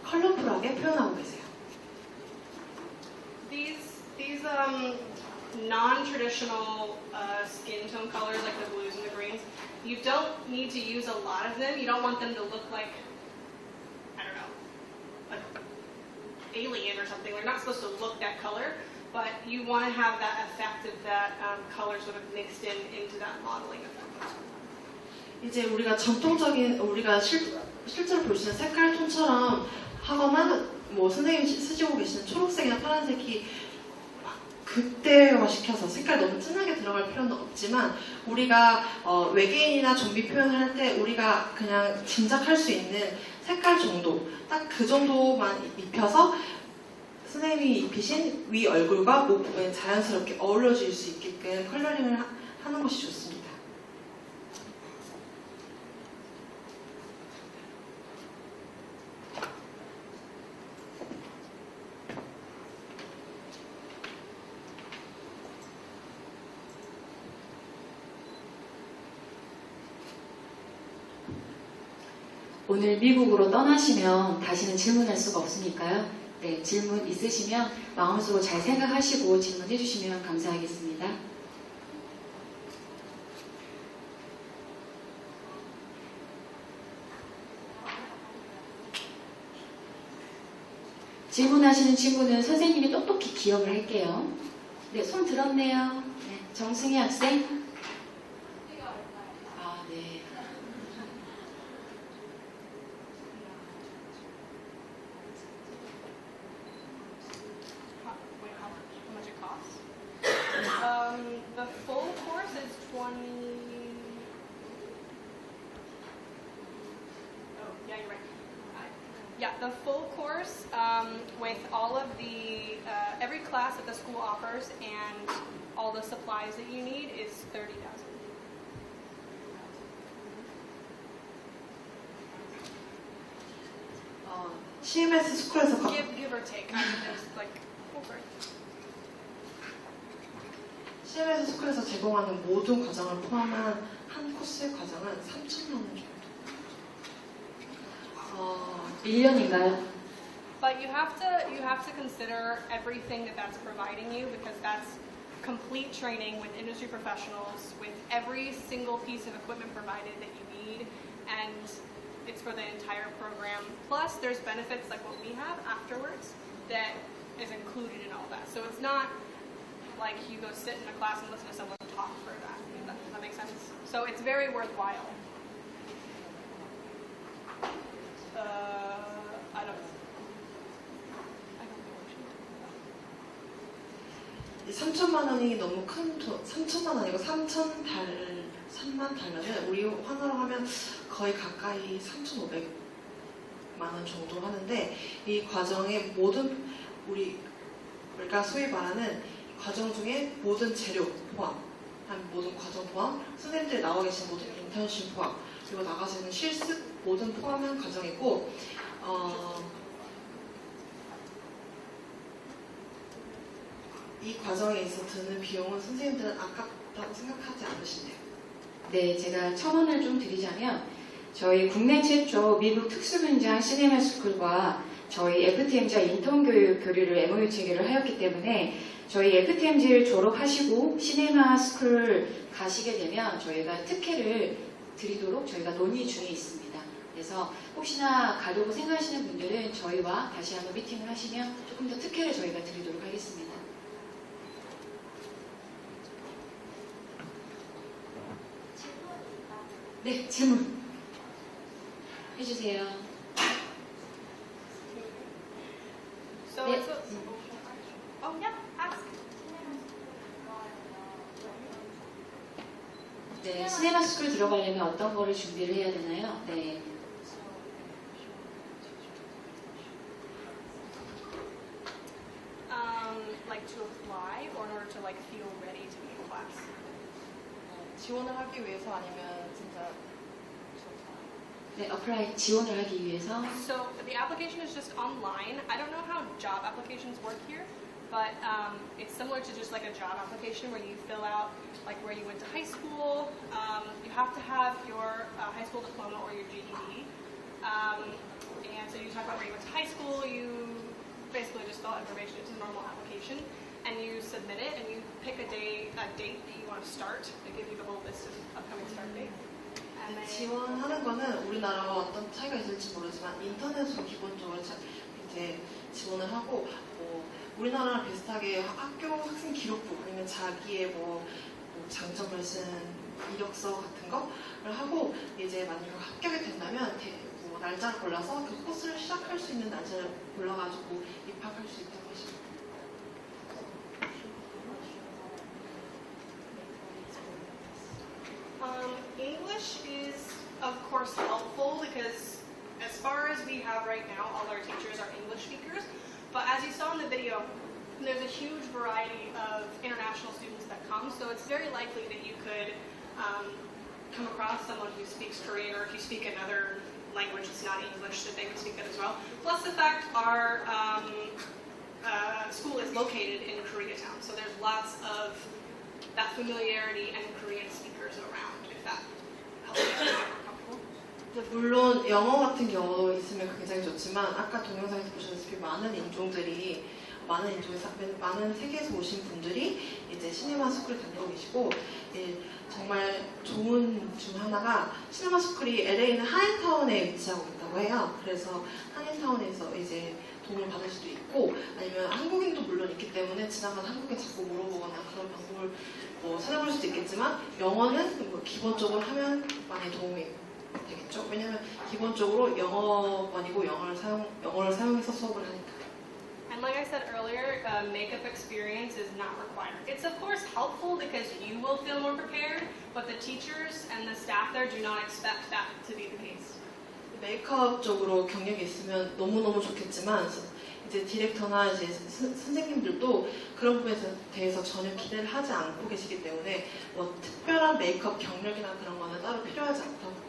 컬러풀하게 표현하고 계세요. These non-traditional skin tone colors like the blues and the greens, you don't need to use a lot of them. You don't want them to look like, I don't know, like alien or something. They're not supposed to look that color, but you want to have that effect of that color sort of mixed into that modeling effect. 이제 우리가 전통적인 우리가 실제로 볼 수 있는 색깔 톤처럼 하거나 뭐 선생님이 쓰시고 계시는 초록색이나 파란색이 막 극대화 시켜서 색깔 너무 진하게 들어갈 필요는 없지만 우리가 외계인이나 좀비 표현을 할 때 우리가 그냥 짐작할 수 있는 색깔 정도 딱 그 정도만 입혀서 선생님이 입히신 위 얼굴과 목 부분에 자연스럽게 어우러질 수 있게끔 컬러링을 하는 것이 좋습니다. 오늘 미국으로 떠나시면 다시는 질문할 수가 없으니까요. 네, 질문 있으시면 마음속으로 잘 생각하시고 질문해 주시면 감사하겠습니다. 질문하시는 친구는 선생님이 똑똑히 기억을 할게요. 네, 손 들었네요. 네, 정승희 학생. 아, 네. Wait, how much it costs? The full course is 20. Oh, yeah, you're right. Yeah, the full course with all of the every class that the school offers and all the supplies that you need is $30,000. CMS 스쿨에서 Give or take. I mean, there's like over. CMS 스쿨에서 제공하는 모든 과정을 포함한 한 코스의 과정은 3,000만 원 정도. 1년인가요? But you have to consider everything that's providing you because that's complete training with industry professionals with every single piece of equipment provided that you need and it's for the entire program. Plus there's benefits like what we have afterwards that is included in all that. So it's not like you go sit in a class and listen to someone talk for that. Does that make sense? So it's very worthwhile. I don't know. 이 3천만 원이 너무 큰 돈, 3천만 원이고 3만 달러면 우리 환호로 하면 거의 가까이 3,500만 원 정도 하는데 이 과정의 모든 우리가 소위 말하는 과정 중에 모든 재료 포함, 모든 과정 포함, 선생님들이 나와 계신 모든 인턴십 포함, 그리고 나가서 있는 실습 모든 포함한 과정이고 이 과정에 있어 드는 비용은 선생님들은 아깝다고 생각하지 않으시네요. 네, 제가 첨언을 좀 드리자면 저희 국내 최초 미국 특수분장 시네마 스쿨과 저희 FTMG와 인턴 교류를 MOU 체결을 하였기 때문에 저희 FTMG를 졸업하시고 시네마 스쿨 가시게 되면 저희가 특혜를 드리도록 저희가 논의 중에 있습니다. 그래서 혹시나 가려고 생각하시는 분들은 저희와 다시 한번 미팅을 하시면 조금 더 특혜를 저희가 드리도록 하겠습니다. 네, 질문 해주세요. So Yeah. it's a, oh yeah, ask. 네, 시네마 스쿨 들어가려면 어떤 거를 준비를 해야 되나요? 네. Like to apply or in order to like feel ready to be in class. 지원을 하기 위해서 아니면 진짜 네, 어플라이 지원을 하기 위해서 So the application is just online. I don't know how job applications work here, but it's similar to just like a job application where you fill out like where you went to high school. You have to have your high school diploma or your GED. And so you talk about where you went to high school. You basically just fill out information. It's a normal application, and you submit it, and you pick a date that you want to start. They give you the whole list of upcoming start dates. And then 지원하는 거는 우리나라와 어떤 차이가 있을지 모르지만 인터넷으로 기본적으로 이제 지원을 하고 우리나라랑 비슷하게 학교 학생 기록부 아니면 자기의 뭐 장점을 쓴 이력서 같은 거를 하고 이제 만약에 합격이 된다면 날짜를 골라서 그 코스를 시작할 수 있는 날짜를 골라가지고 입학할 수 있다고 하십니다. English is, of course, helpful because as far as we have right now, all our teachers are English speakers. But as you saw in the video, there's a huge variety of international students that come, so it's very likely that you could come across someone who speaks Korean, or if you speak another language that's not English, that they could speak that as well. Plus the fact our school is located in Koreatown, so there's lots of that familiarity and Korean speakers around, if that helps you feel more comfortable. 물론 영어 같은 경우도 있으면 굉장히 좋지만 아까 동영상에서 보셨다시피 많은 세계에서 오신 분들이 이제 시네마 스쿨을 다니고 계시고 정말 좋은 중 하나가 시네마 스쿨이 LA는 한인타운에 위치하고 있다고 해요. 그래서 한인타운에서 이제 도움을 받을 수도 있고 아니면 한국인도 물론 있기 때문에 지나가는 한국인 자꾸 물어보거나 그런 방법을 찾아볼 수도 있겠지만 영어는 기본적으로 하면 많이 도움이 되겠죠. 왜냐면 기본적으로 영어권이고 영어를 사용해서 수업을 하니까. And like I said earlier, makeup experience is not required. It's of course helpful because you will feel more prepared, but the teachers and the staff there do not expect that to be the case. 메이크업 쪽으로 경력이 있으면 너무너무 좋겠지만 이제 디렉터나 이제 선생님들도 그런 부분에 대해서 전혀 기대를 하지 않고 계시기 때문에 뭐 특별한 메이크업 경력이나 그런 거는 따로 필요하지 않다고.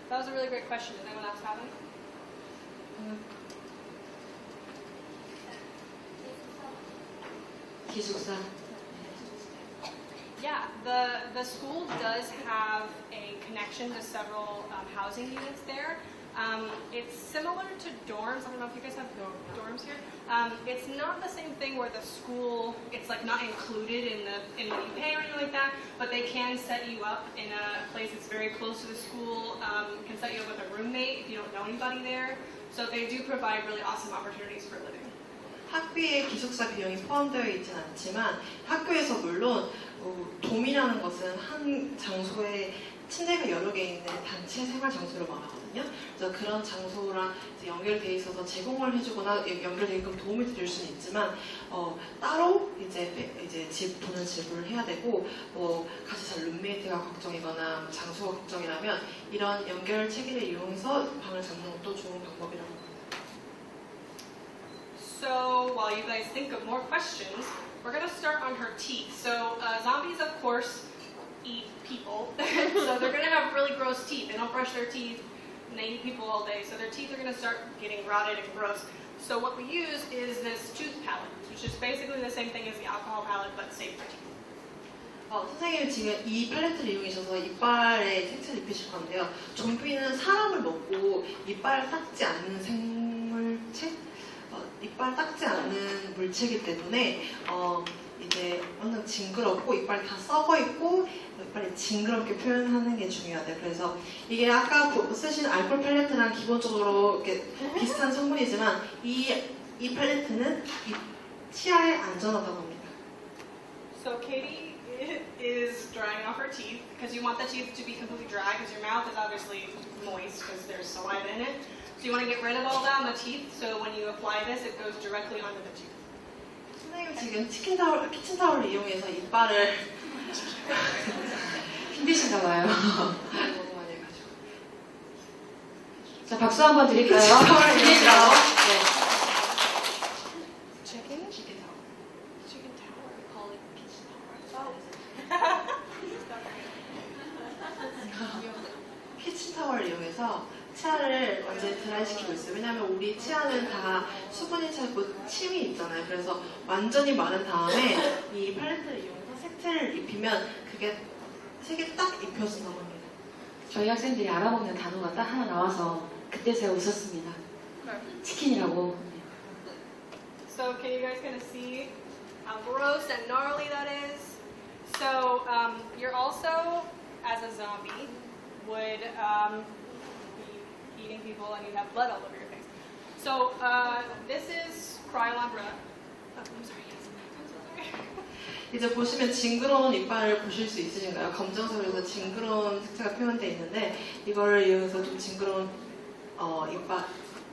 That was a really great question. Does anyone else have any? 기숙사. Yeah, the school does have a connection to several housing units there. It's similar to dorms. I don't know if you guys have dorms here. It's not the same thing where the school, it's like not included in what you pay or anything like that, but they can set you up in a place that's very close to the school, can set you up with a roommate if you don't know anybody there. So they do provide really awesome opportunities for living. 학비에 기숙사 비용이 포함되어 있지는 않지만 학교에서 물론 돔이라는 것은 한 장소에 침대가 여러 개 있는 단체 생활 장소를 말하거든요. 그래서 그런 장소랑 이제 연결돼 있어서 제공을 해주거나 연결돼 있고 도움을 드릴 수는 있지만 따로 이제 돈을 지불을 해야 되고 같이 잘 룸메이트가 걱정이거나 장소가 걱정이라면 이런 연결 체계를 이용해서 방을 잡는 것도 좋은 방법이라고 합니다. So while you guys think of more questions, we're going to start on her teeth. So zombies, of course, eat people. So they're going to have really gross teeth. They don't brush their teeth, and they eat people all day. So their teeth are going to start getting rotted and gross. So what we use is this tooth palette, which is basically the same thing as the alcohol palette, but safe for teeth. 선생님이 지금 이 팔레트를 이용하셔서 이빨에 색채를 입히실 건데요. 좀비는 사람을 먹고 이빨 닦지 않는 생물체? 이빨 닦지 않는 물체이기 때문에 이제 완전 징그럽고 이빨이 다 썩어 있고 이빨이 징그럽게 표현하는 게 중요하대요. 그래서 이게 아까 쓰신 알코올 팔레트랑 기본적으로 이렇게 비슷한 성분이지만 이 팔레트는 이 치아에 안전하다고 합니다. So Katie is drying off her teeth because you want the teeth to be completely dry because your mouth is obviously moist because there's saliva in it. So you want to get rid of all that on the teeth so when you apply this it goes directly onto the tooth. 선생님 지금 키친타올을 이용해서 이빨을 힘드신가 봐요. 너무 많이 해가지고. 자, 박수 한번 드릴까요? 키친타올을 이용해서 Chicken? Chicken towel. Chicken tower. We call it kitchen towel. 키친타월을 이용해서 치아를 완전히 드라이시키고 있어요. 왜냐하면 우리 치아는 다 수분이 차 있고 침이 있잖아요. 그래서 완전히 마른 다음에 이 팔레트를 이용해서 색채를 입히면 그게 색이 딱 입혀진다고 합니다. 저희 학생들이 알아먹는 단어가 딱 하나 나와서 그때서야 웃었습니다. 치킨이라고. So can you guys kind of see how gross and gnarly that is? So you're also, as a zombie, would be eating people and you'd have blood all over your face. So this is Krylon Brilla. Oh, I'm sorry, yes. I'm so sorry. 이제 보시면 징그러운 이빨을 보실 수 있으신가요? 검정색으로 징그러운 색채가 표현되어 있는데 이거를 이용해서 좀 징그러운 이빨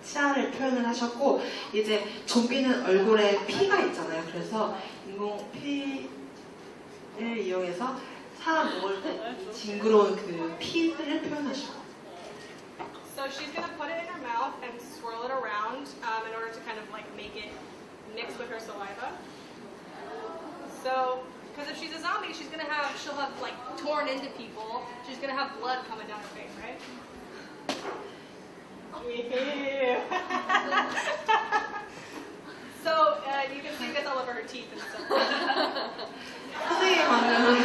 치아를 표현을 하셨고 이제 좀비는 얼굴에 피가 있잖아요. 그래서 인공 피를 이용해서 사람 먹을 때 징그러운 그 피를 표현하시고. So she's going to put it in her mouth and swirl it around in order to kind of like make it mix with her saliva. So, because if she's a zombie, she'll have like torn into people. She's going to have blood coming down her face, right? Ew. So you can see this all over her teeth and stuff. 선생님 방금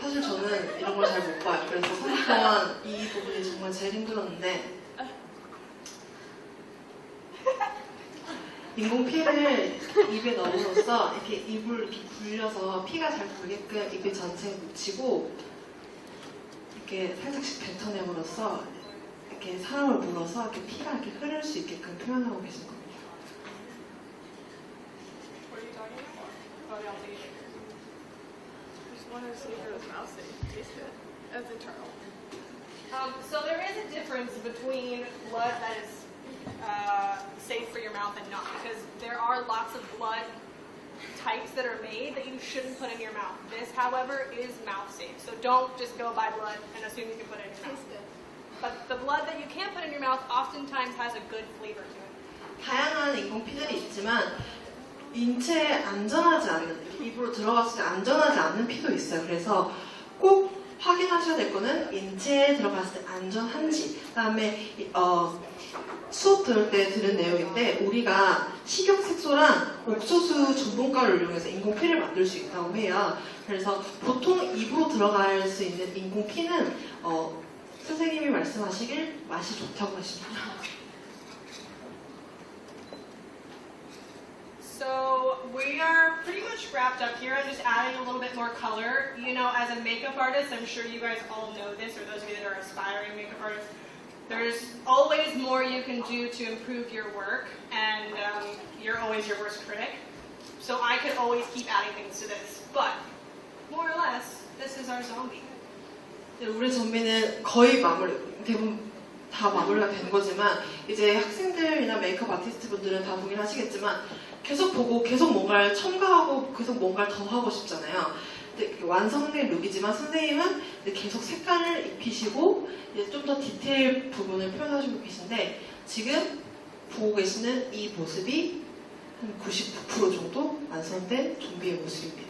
사실 저는 이런 걸 잘 못 봐요. 그래서 3일 동안 이 부분이 정말 제일 힘들었는데 인공 피를 입에 넣음으로써 이렇게 입을 이렇게 굴려서 피가 잘 돌게끔 입 전체에 묻히고 이렇게 살짝씩 뱉어냄으로써 이렇게 사람을 물어서 이렇게 피가 이렇게 흐를 수 있게끔 표현하고 계신 겁니다. What are you talking about? Oh, yeah, I'll take it. I just wanted to see if it was mousy. Taste it. As internal. So there is a difference between blood that is safe for your mouth and not, because there are lots of blood types that are made that you shouldn't put in your mouth. This, however, is mouth safe. So don't just go buy blood and assume you can put it in your mouth. Taste it. But the blood that you can't put in your mouth oftentimes has a good flavor to it. 다양한 인공 피들이 있지만 인체에 안전하지 않는 입으로 들어갔을 때 안전하지 않는 피도 있어요. 그래서 꼭 확인하셔야 될 거는 인체에 들어갔을 때 안전한지. 그다음에 수업 들을 때 들은 내용인데 우리가 식용색소랑 옥수수 전분가루를 이용해서 인공 피를 만들 수 있다고 해요. 그래서 보통 입으로 들어갈 수 있는 인공 피는 선생님이 말씀하시길 맛이 좋다고 하십니다. So we are pretty much wrapped up here. I'm just adding a little bit more color. You know, as a makeup artist, I'm sure you guys all know this, or those of you that are aspiring makeup artists, there's always more you can do to improve your work, and you're always your worst critic. So I could always keep adding things to this, but more or less, This is our zombie. 네, 우리 좀비는 거의 대부분 다 마무리가 된 거지만 이제 학생들이나 메이크업 아티스트 분들은 다 동일하시겠지만 계속 보고 계속 뭔가를 첨가하고 계속 뭔가를 더 하고 싶잖아요. 근데 완성된 룩이지만 선생님은 이제 계속 색깔을 입히시고 이제 좀 더 디테일 부분을 표현하시고 계신데 지금 보고 계시는 이 모습이 한 99% 정도 완성된 좀비의 모습입니다.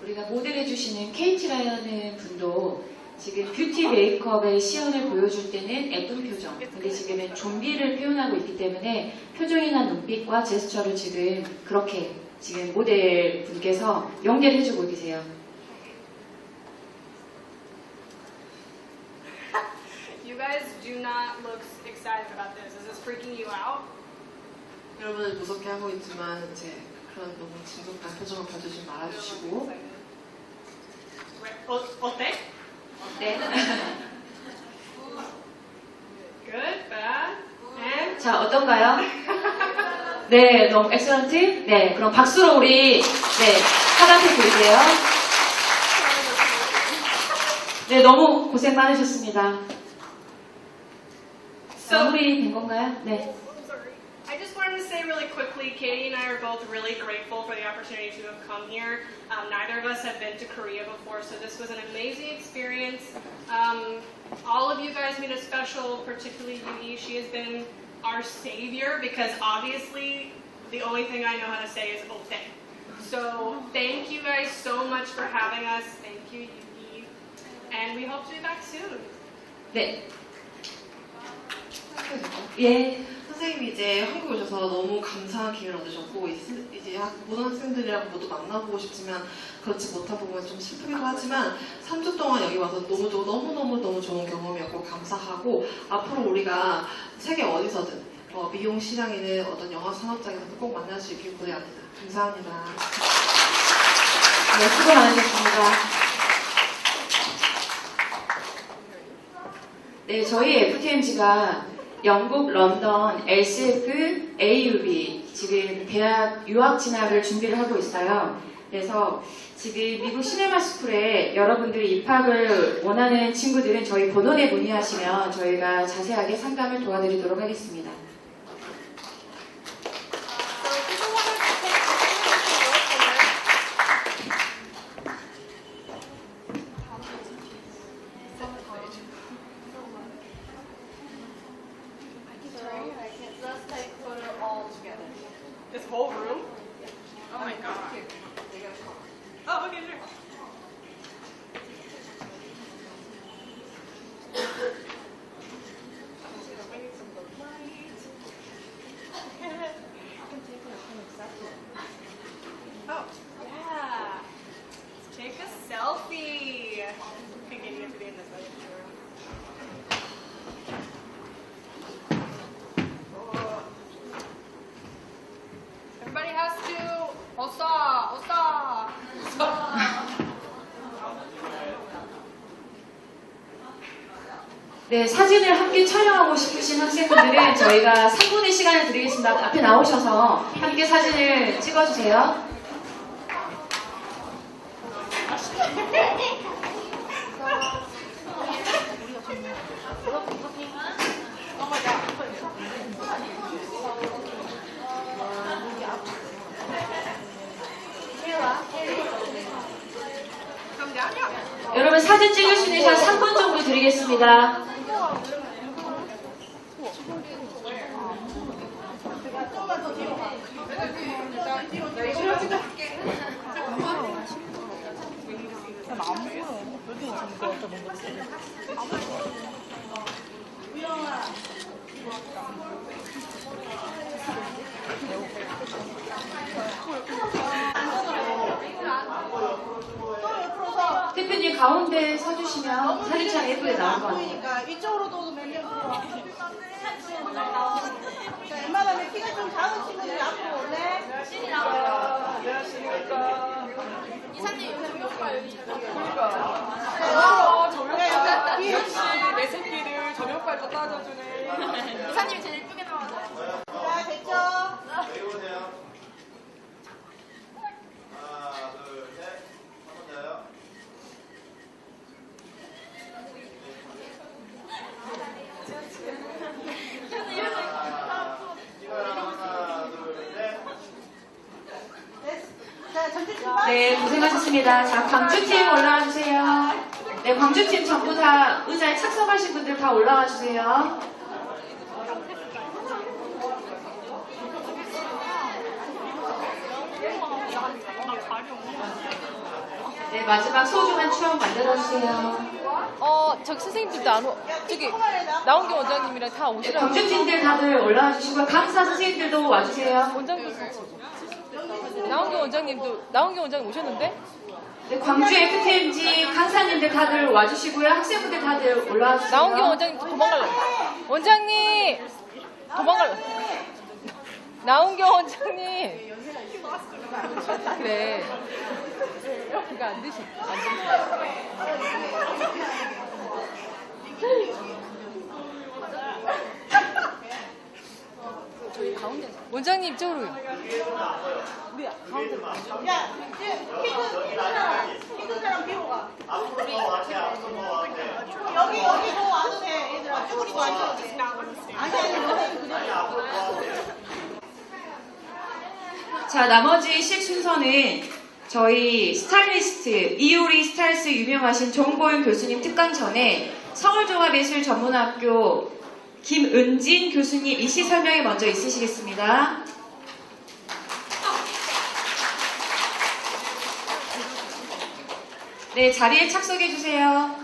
우리가 모델해주시는 케이트라는 분도 지금 뷰티 메이크업의 시연을 보여줄 때는 예쁜 표정, 근데 지금은 좀비를 표현하고 있기 때문에 표정이나 눈빛과 제스처를 지금 그렇게 지금 모델 분께서 연결해 주고 계세요. You guys do not look excited about this. Is this freaking you out? 여러분을 무섭게 하고 있지만 이제 그런 너무 진솔한 표정을 봐주지 말아주시고 어때? 네. Good, bad, and 자, 어떤가요? 네, 너무 엑셀런트? 네, 그럼 박수로 우리, 네, 사단테 보이세요? 네, 너무 고생 많으셨습니다. 마무리 된 건가요? 네. sorry. I just wanted to say really quickly, Katie and I are both really grateful for the opportunity to have come here. Neither of us have been to Korea before, so this was an amazing experience. All of you guys made a special, particularly Yui. She has been our savior because obviously the only thing I know how to say is ote. So thank you guys so much for having us. Thank you, Yui. And we hope to be back soon. 네. 예. 선생님이 이제 한국에 오셔서 너무 감사한 기회를 얻으셨고 이제 모든 학생들이랑 모두 만나보고 싶지만 그렇지 못한 부분은 좀 슬프기도 하지만 3주 동안 여기 와서 너무 좋은 경험이었고 감사하고 앞으로 우리가 세계 어디서든 미용 시장이든 어떤 영화 산업장에서도 꼭 만날 수 있길 기대합니다. 감사합니다. 네, 수고 많으셨습니다. 네, 저희 FTMG가 영국, 런던, SF, AUB 지금 대학 유학 진학을 준비를 하고 있어요. 그래서 지금 미국 시네마 스쿨에 여러분들이 입학을 원하는 친구들은 저희 본원에 문의하시면 저희가 자세하게 상담을 도와드리도록 하겠습니다. This whole room? Oh my god. Oh, okay, sure. Oh, yeah. Let's take a selfie. Okay, you have to be in this way. Everybody has to. Osa. 네, 사진을 함께 촬영하고 싶으신 학생분들은 저희가 3분의 시간을 드리겠습니다. 앞에 나오셔서 함께 사진을 찍어주세요. Come down, yeah. 여러분 사진 찍을 수 있는 시간 3분 정도 드리겠습니다. 대표님 가운데 서주시면 사진처럼 예쁘게 나올 것 같아요. 그러니까 이쪽으로도 몇 명 들어와. 자, 웬만하면 키가 좀 작은 친구들이 앞으로 올래? 이사님 요새 저녁밥 여기 역시 내 새끼를 저녁밥도 따져주네. 이사님이 제일 예쁘게 나와서. 자, 됐죠? 네, 고생하셨습니다. 자, 광주팀 올라와 주세요. 네, 광주팀 전부 다 의자에 착석하신 분들 다 올라와 주세요. 네, 마지막 소중한 추억 만들어주세요. 저기 선생님들도 안 오, 저기, 나온경 원장님이랑 다 오시라고. 광주팀들 다들 올라와 주시고, 강사 선생님들도 와주세요. 원장도 나온경 원장님 오셨는데? 네, 광주 FTMG 강사님들 다들 와주시고요. 학생분들 다들 올라와 주세요. 나온경 원장님 도망갈라. 원장님! 도망갈라. 나온경 원장님! 그래. 그거 안 되시. 저희 가운데. 원장님 이쪽으로요. 우리 가운데. 야, 힘든 사람 뒤로 가. 여기 더 와도 돼, 얘들아. 쭈그리고 앉아. 아니, 너네 그냥. 자, 나머지 식 순서는 저희 스타일리스트, 이효리 스타일리스트 유명하신 정보윤 교수님 특강 전에 서울종합예술전문학교 김은진 교수님 이시 설명이 먼저 있으시겠습니다. 네, 자리에 착석해 주세요.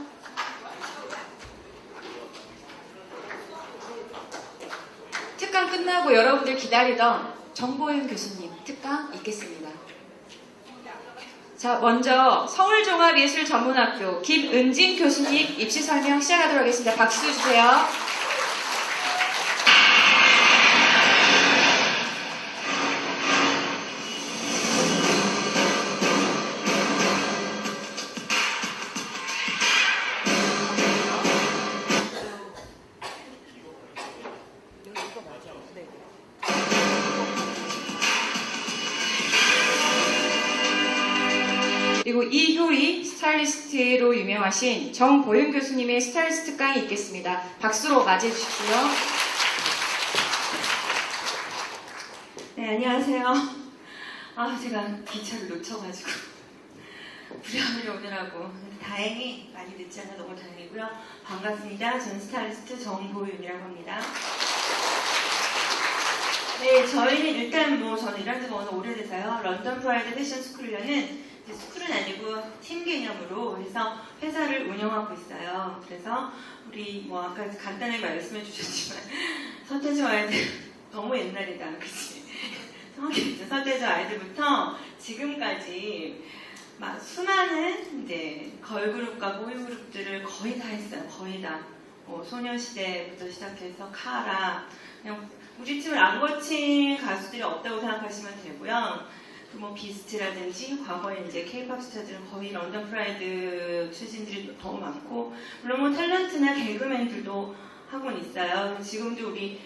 특강 끝나고 여러분들 기다리던 정보윤 교수님 특강 있겠습니다. 자, 먼저 서울종합예술전문학교 김은진 교수님 입시 설명 시작하도록 하겠습니다. 박수 주세요. 그리고 이효리 스타일리스트로 유명하신 정보윤 교수님의 스타일리스트 특강이 있겠습니다. 박수로 맞이해 주십시오. 네, 안녕하세요. 제가 기차를 놓쳐가지고 부랴부랴 오느라고 다행히 많이 늦지 않아 너무 다행이고요. 반갑습니다. 전 스타일리스트 정보윤이라고 합니다. 네, 저희는 일단 저는 일한 지가 워낙 오래돼서요. 런던 프라이드 패션 스쿨이라는 스쿨은 아니고 팀 개념으로 해서 회사를 운영하고 있어요. 그래서 우리 아까 간단하게 말씀해 주셨지만 서태지 아이들 너무 옛날이다, 그치? 서태지 아이들부터 지금까지 막 수많은 이제 걸그룹과 보이그룹들을 거의 다 했어요. 거의 다. 소녀시대부터 시작해서 카라, 그냥 우리 팀을 안 거친 가수들이 없다고 생각하시면 되고요. 비스트라든지 과거에 이제 K-pop 스타들은 거의 런던 프라이드 출신들이 더 많고, 물론 탤런트나 개그맨들도 하고는 있어요. 지금도 우리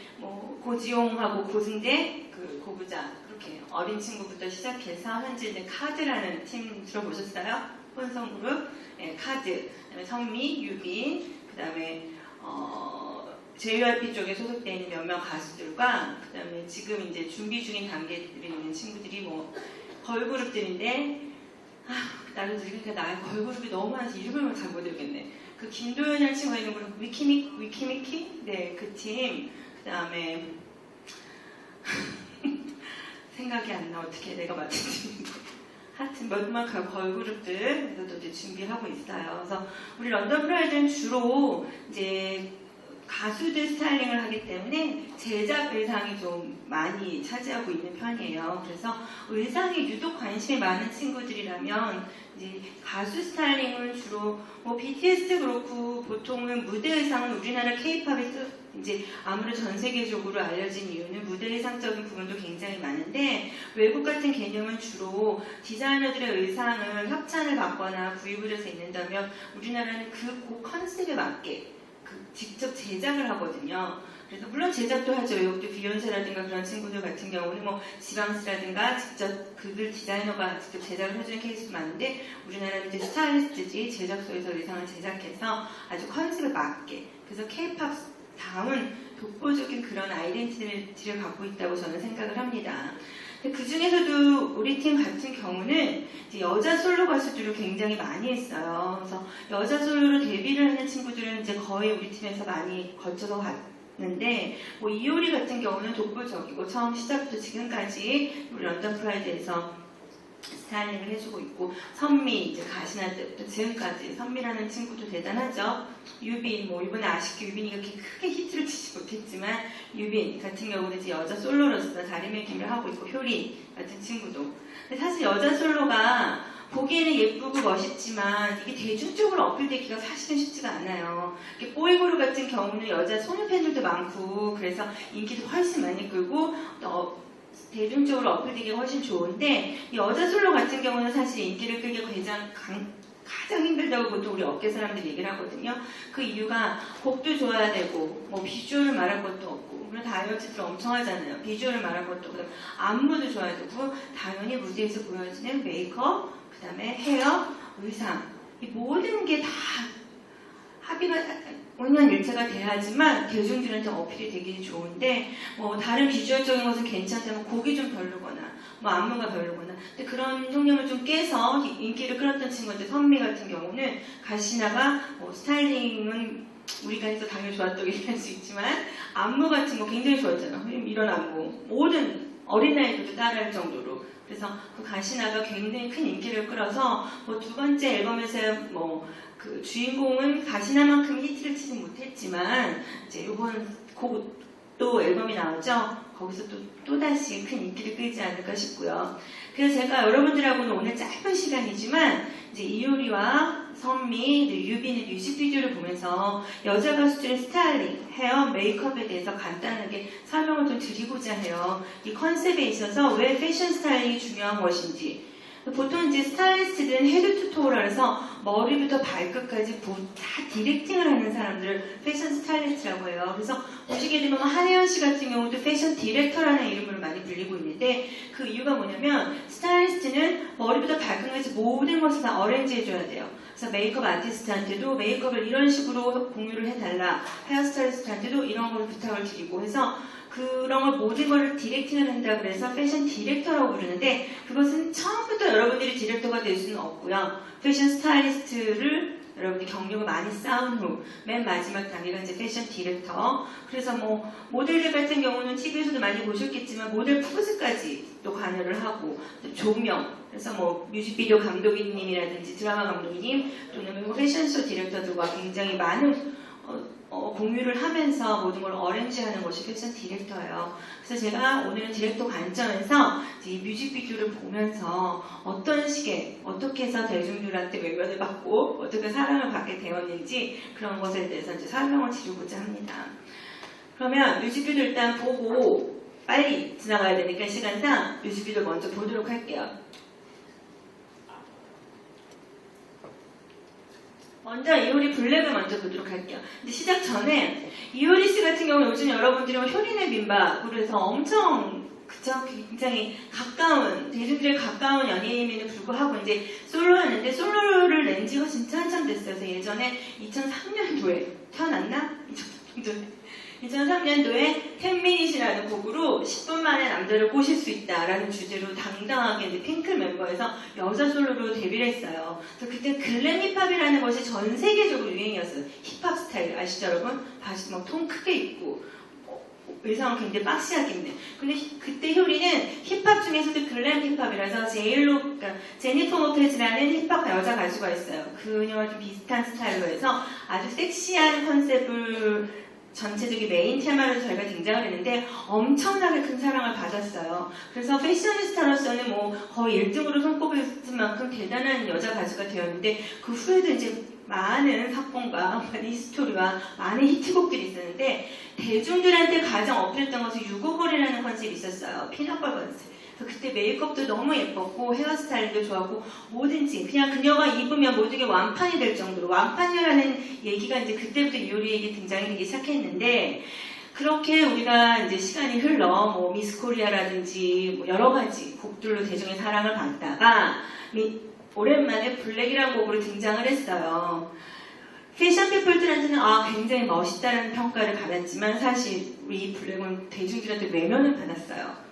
고지용하고 고승대, 고부자, 그렇게 어린 친구부터 시작해서 현재 이제 카드라는 팀 들어보셨어요? 혼성 그룹, 네, 카드, 그다음에 성미, 유빈, 그다음에 JYP 쪽에 소속되어 있는 몇몇 가수들과, 그 다음에 지금 이제 준비 중인 단계들에 있는 친구들이 걸그룹들인데, 나도 그러니까 나의 걸그룹이 너무 많아서 이름을 잘 못 외우겠네. 그 김도연이라는 친구가 있는 그룹 위키미키? 네, 그 팀. 그 다음에 생각이 안 나, 어떻게 내가 맡은 팀인데. 하여튼 몇몇 걸그룹들에서도 이제 준비를 하고 있어요. 그래서 우리 런던 프라이드는 주로 이제 가수들 스타일링을 하기 때문에 제작 의상이 좀 많이 차지하고 있는 편이에요. 그래서 의상에 유독 관심이 많은 친구들이라면 이제 가수 스타일링은 주로 BTS 그렇고, 보통은 무대 의상은 우리나라 K-팝이 이제 아무래도 전 세계적으로 알려진 이유는 무대 의상적인 부분도 굉장히 많은데, 외국 같은 개념은 주로 디자이너들의 의상을 협찬을 받거나 구입을 해서 입는다면 우리나라는 그 곡 컨셉에 맞게 직접 제작을 하거든요. 그래서 물론 제작도 하죠. 외국도 비욘세라든가 그런 친구들 같은 경우는 지방스라든가 직접 그들 디자이너가 직접 제작을 해주는 케이스도 많은데, 우리나라는 이제 스타일리스트지 제작소에서 의상을 제작해서 아주 컨셉에 맞게, 그래서 K-팝 다운 독보적인 그런 아이덴티티를 갖고 있다고 저는 생각을 합니다. 그 중에서도 우리 팀 같은 경우는 이제 여자 솔로 가수들을 굉장히 많이 했어요. 그래서 여자 솔로로 데뷔를 하는 친구들은 이제 거의 우리 팀에서 많이 거쳐서 갔는데, 뭐 이효리 같은 경우는 독보적이고 처음 시작부터 지금까지 우리 런던 프라이드에서 스타일링을 해주고 있고, 선미 이제 가시나 때부터 지금까지 선미라는 친구도 대단하죠. 유빈, 뭐 이번에 아쉽게 유빈이가 그렇게 크게 히트를 치지 못했지만 유빈 같은 경우는 이제 여자 솔로로서 자리매김을 하고 있고, 효리 같은 친구도. 근데 사실 여자 솔로가 보기에는 예쁘고 멋있지만 이게 대중적으로 어필되기가 사실은 쉽지가 않아요. 보이그룹 같은 경우는 여자 소녀 팬들도 많고 그래서 인기도 훨씬 많이 끌고 대중적으로 어필되기가 훨씬 좋은데, 여자 솔로 같은 경우는 사실 인기를 끌기가 가장 힘들다고 보통 우리 업계 사람들이 얘기를 하거든요. 그 이유가 곡도 좋아야 되고, 뭐 비주얼을 말할 것도 없고, 물론 다이어트들 엄청 하잖아요. 비주얼을 말할 것도 없고, 안무도 좋아야 되고, 당연히 무대에서 보여지는 메이크업, 그 다음에 헤어, 의상, 이 모든 게 다 합의가 원만일체가 돼야지만 대중들한테 어필이 되기 좋은데, 뭐 다른 비주얼적인 것은 괜찮다면 곡이 좀 별로거나 뭐 안무가 별로거나, 근데 그런 통념을 좀 깨서 인기를 끌었던 친구들, 선미 같은 경우는 가시나가 뭐 스타일링은 우리가 해서 당연히 좋았다고 얘기할 수 있지만 안무 같은 거 굉장히 좋았잖아. 이런 안무 모든 어린아이들도 따라할 정도로. 그래서 그 가시나가 굉장히 큰 인기를 끌어서 뭐 두 번째 앨범에서 뭐 그 주인공은 가시나만큼 히트를 치지 못했지만 이제 이번 또 앨범이 나오죠. 거기서 또다시 큰 인기를 끌지 않을까 싶고요. 그래서 제가 여러분들하고는 오늘 짧은 시간이지만 이제 이효리와 선미, 유빈의 뮤직비디오를 보면서 여자 가수들의 스타일링, 헤어, 메이크업에 대해서 간단하게 설명을 좀 드리고자 해요. 이 컨셉에 있어서 왜 패션 스타일링이 중요한 것인지. 보통 이제 스타일리스트들은 헤드 투 토우라 해서 머리부터 발끝까지 다 디렉팅을 하는 사람들을 패션 스타일리스트라고 해요. 그래서 보시게 되면 한혜연 씨 같은 경우도 패션 디렉터라는 이름으로 많이 불리고 있는데, 그 이유가 뭐냐면 스타일리스트는 머리부터 발끝까지 모든 것을 다 어레인지 해줘야 돼요. 그래서 메이크업 아티스트한테도 메이크업을 이런 식으로 공유를 해달라, 헤어스타일리스트한테도 이런 걸 부탁을 드리고 해서 그런 걸 모든 걸 디렉팅을 한다 그래서 패션 디렉터라고 부르는데, 그것은 처음부터 여러분들이 디렉터가 될 수는 없고요. 패션 스타일리스트를 여러분들이 경력을 많이 쌓은 후 맨 마지막 단계가 이제 패션 디렉터. 그래서 뭐 모델들 같은 경우는 TV에서도 많이 보셨겠지만 모델 포즈까지 또 관여를 하고, 조명, 그래서 뭐 뮤직비디오 감독님이라든지 드라마 감독님 또는 뭐 패션쇼 디렉터들과 굉장히 많은 공유를 하면서 모든 걸 어레인지하는 것이 패션 디렉터예요. 그래서 제가 오늘은 디렉터 관점에서 이 뮤직비디오를 보면서 어떤 식의, 어떻게 해서 대중들한테 외면을 받고 어떻게 사랑을 받게 되었는지 그런 것에 대해서 이제 설명을 드리고자 합니다. 그러면 뮤직비디오 일단 보고 빨리 지나가야 되니까 시간상 뮤직비디오 먼저 보도록 할게요. 먼저 이효리 블랙을 먼저 보도록 할게요. 근데 시작 전에 이효리 씨 같은 경우는 요즘 여러분들이 효린의 민박으로 해서 엄청 굉장히 가까운, 대중들의 가까운 연예인임에도 불구하고 이제 솔로였는데, 솔로를 낸 지가 진짜 한참 됐어요. 그래서 예전에 2003년도에 태어났나? 2003년도에 10미닛이라는 곡으로 10분 만에 남자를 꼬실 수 있다라는 주제로 당당하게 이제 핑클 멤버에서 여자 솔로로 데뷔를 했어요. 그래서 그때 글램 힙합이라는 것이 전 세계적으로 유행이었어요. 힙합 스타일 아시죠 여러분? 바지 막 통 크게 입고 의상은 굉장히 박시하게 입는. 근데 그때 효리는 힙합 중에서도 글램 힙합이라서 그러니까 제니퍼 로페즈라는 힙합 여자 가수가 있어요. 그녀와 좀 비슷한 스타일로 해서 아주 섹시한 컨셉을 전체적인 메인 테마로 저희가 등장을 했는데 엄청나게 큰 사랑을 받았어요. 그래서 패셔니스타로서는 뭐 거의 1등으로 손꼽을 만큼 대단한 여자 가수가 되었는데, 그 후에도 이제 많은 사건과 많은 히스토리와 많은 히트곡들이 있었는데, 대중들한테 가장 어필했던 것은 유고걸이라는 컨셉이 있었어요. 피넛볼 컨셉. 그때 메이크업도 너무 예뻤고 헤어스타일도 좋았고 뭐든지 그냥 그녀가 입으면 모든 게 완판이 될 정도로, 완판이라는 얘기가 이제 그때부터 이효리에게 등장이 되기 시작했는데, 그렇게 우리가 이제 시간이 흘러 뭐 미스 코리아라든지 뭐 여러 가지 곡들로 대중의 사랑을 받다가 오랜만에 블랙이라는 곡으로 등장을 했어요. 패션 피플들한테는 굉장히 멋있다는 평가를 받았지만 사실 우리 블랙은 대중들한테 외면을 받았어요.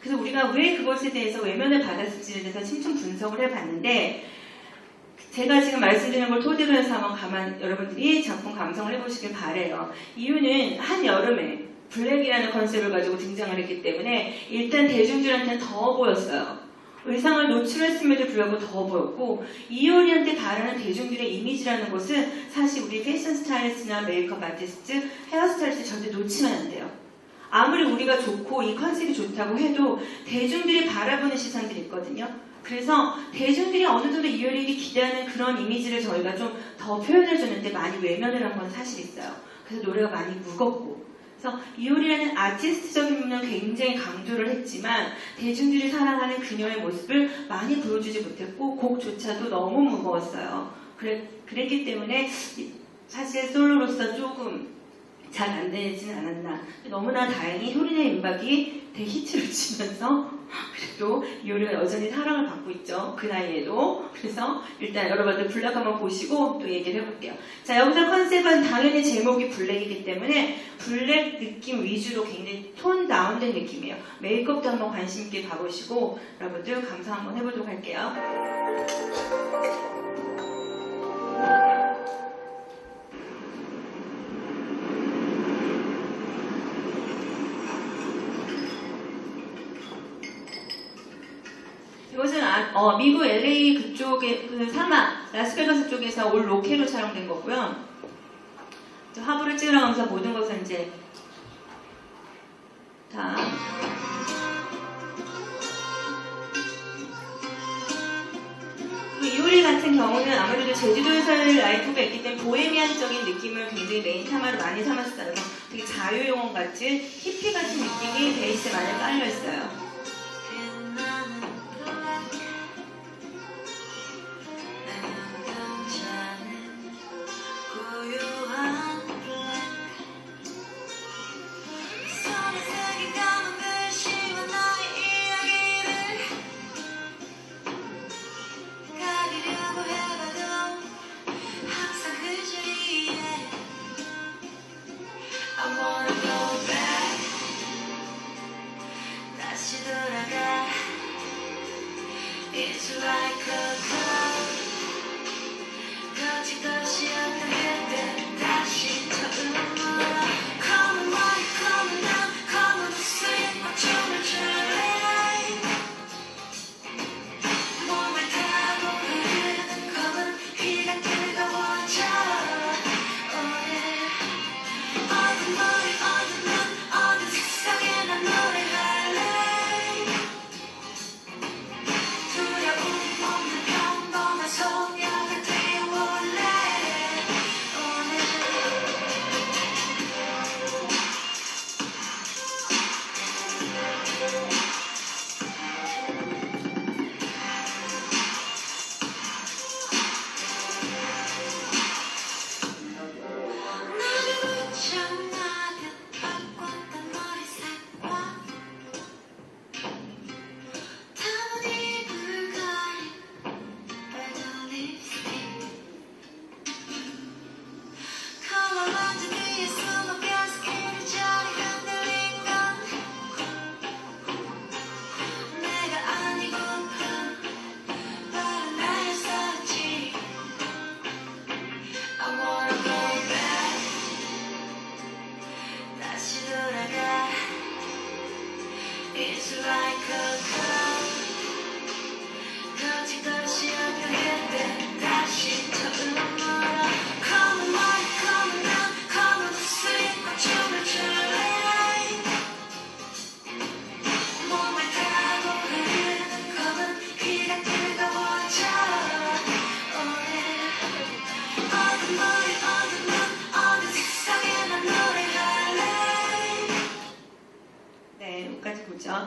그래서 우리가 왜 그것에 대해서 외면을 받았을지에 대해서 심층 분석을 해봤는데 제가 지금 말씀드린 걸 토대로 해서 한번 여러분들이 작품 감상을 해보시길 바래요. 이유는 한여름에 블랙이라는 컨셉을 가지고 등장을 했기 때문에 일단 대중들한테는 더워 보였어요. 의상을 노출했음에도 불구하고 더워 보였고 이효리한테 바라는 대중들의 이미지라는 것은 사실 우리 패션 스타일리스트나 메이크업 아티스트, 헤어스타일리스트 절대 놓치면 안 돼요. 아무리 우리가 좋고 이 컨셉이 좋다고 해도 대중들이 바라보는 시선들이 있거든요. 그래서 대중들이 어느 정도 이효리에게 기대하는 그런 이미지를 저희가 좀 더 표현해줬는데 많이 외면을 한 건 사실 있어요. 그래서 노래가 많이 무겁고 그래서 이효리라는 아티스트적인 부분은 굉장히 강조를 했지만 대중들이 사랑하는 그녀의 모습을 많이 보여주지 못했고 곡조차도 너무 무거웠어요. 그랬기 때문에 사실 솔로로서 조금 잘 안 되지는 않았나. 너무나 다행히 효린의 임박이 대히트를 치면서 그래도 이효리가 여전히 사랑을 받고 있죠. 그 나이에도. 그래서 일단 여러분들 블랙 한번 보시고 또 얘기를 해볼게요. 자, 여기서 컨셉은 당연히 제목이 블랙이기 때문에 블랙 느낌 위주로 굉장히 톤 다운된 느낌이에요. 메이크업도 한번 관심 있게 봐보시고 여러분들 감상 한번 해보도록 할게요. 이것은 미국 LA 그쪽의 그 사막, 라스베가스 쪽에서 올 로케로 촬영된 거고요. 화보를 찍으러 가면서 모든 것을 이제 다 이효리 같은 경우는 아무래도 제주도에서의 라이프가 있기 때문에 보헤미안적인 느낌을 굉장히 메인 테마로 많이 삼았어요. 되게 자유용원 같은 히피 같은 느낌이 베이스에 많이 깔려 있어요.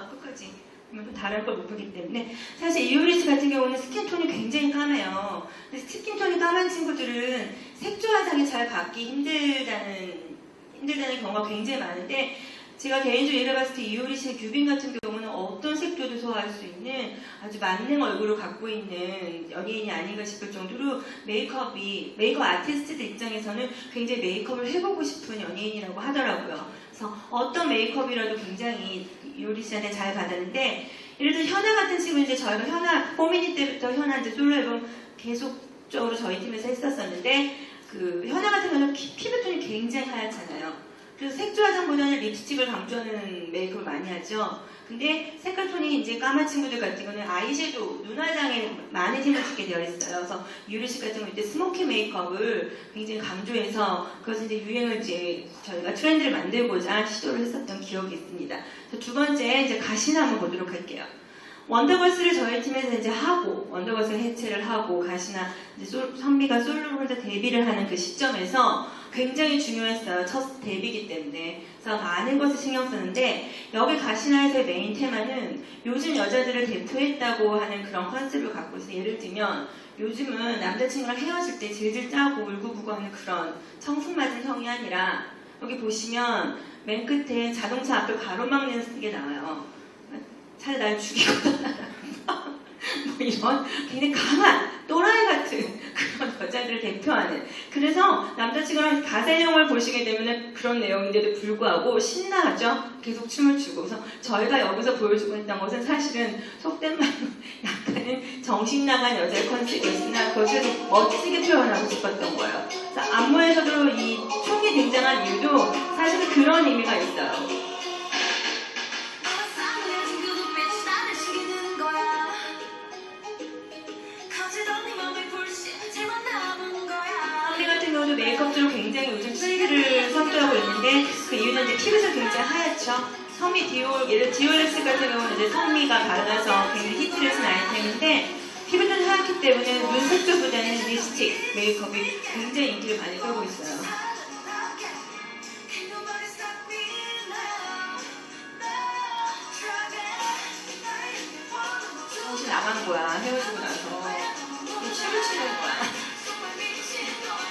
끝까지 또 다를 걸 못 보기 때문에 사실 이효리 씨 같은 경우는 스킨톤이 굉장히 까매요. 근데 스킨톤이 까만 친구들은 색조 화장이 잘 받기 힘들다는 경우가 굉장히 많은데 제가 개인적으로 예를 봤을 때 이효리 씨의 규빈 같은 경우는 어떤 색조도 소화할 수 있는 아주 만능 얼굴을 갖고 있는 연예인이 아닌가 싶을 정도로 메이크업 아티스트들 입장에서는 굉장히 메이크업을 해보고 싶은 연예인이라고 하더라고요. 그래서 어떤 메이크업이라도 굉장히 이효리 씨한테 잘 받았는데, 예를 들어 현아 같은 친구는 이제 저희가 현아 포미니 때부터 현아 이제 솔로 앨범 계속적으로 저희 팀에서 했었었는데, 그 현아 같은 경우는 피부톤이 굉장히 하얗잖아요. 그래서 색조 화장보다는 립스틱을 강조하는 메이크업을 많이 하죠. 근데 색깔 톤이 이제 까만 친구들 같은 경우는 아이섀도우, 눈화장에 많은 힘을 주게 되어 있어요. 그래서 유리 씨 같은 경우 이때 스모키 메이크업을 굉장히 강조해서 그것을 이제 유행을 이제 저희가 트렌드를 만들고자 시도를 했었던 기억이 있습니다. 두 번째 이제 가시나 한번 보도록 할게요. 원더걸스를 저희 팀에서 이제 하고 원더걸스를 해체를 하고 가시나 이제 선미가 솔로로 혼자 데뷔를 하는 그 시점에서 굉장히 중요했어요. 첫 데뷔이기 때문에. 그래서 많은 것을 신경 쓰는데 여기 가시나에서의 메인 테마는 요즘 여자들을 대표했다고 하는 그런 컨셉을 갖고 있어요. 예를 들면 요즘은 남자친구랑 헤어질 때 질질 짜고 울고불고 하는 그런 청순맞은 형이 아니라 여기 보시면 맨 끝에 자동차 앞을 가로막는 게 나와요. 차라리 날 죽이거나 뭐 이런 굉장히 강한 또라이 같은 그런 여자들을 대표하는, 그래서 남자친구랑 가사형을 보시게 되면 그런 내용인데도 불구하고 신나하죠. 계속 춤을 추고. 그래서 저희가 여기서 보여주고 있던 것은 사실은 속된 말로 약간은 정신 나간 여자의 컨셉이었으나 그것을 멋지게 표현하고 싶었던 거예요. 그래서 안무에서도 이 총이 등장한 이유도 사실은 그런 의미가 있어요. 선미 같은 경우도 메이크업으로 굉장히 요즘 트렌드를 선도하고 있는데 그 이유는 이제 피부가 굉장히 하얗죠. 선미 예를 디올랩스 같은 경우는 이제 선미가 발라서 굉장히 히트를 친 아이템인데 피부톤이 하얗기 때문에 눈 색조보다는 립스틱 메이크업이 굉장히 인기를 많이 끌고 있어요. 정신 나간 거야. 헤어지고 나서 춤을 추는 거야.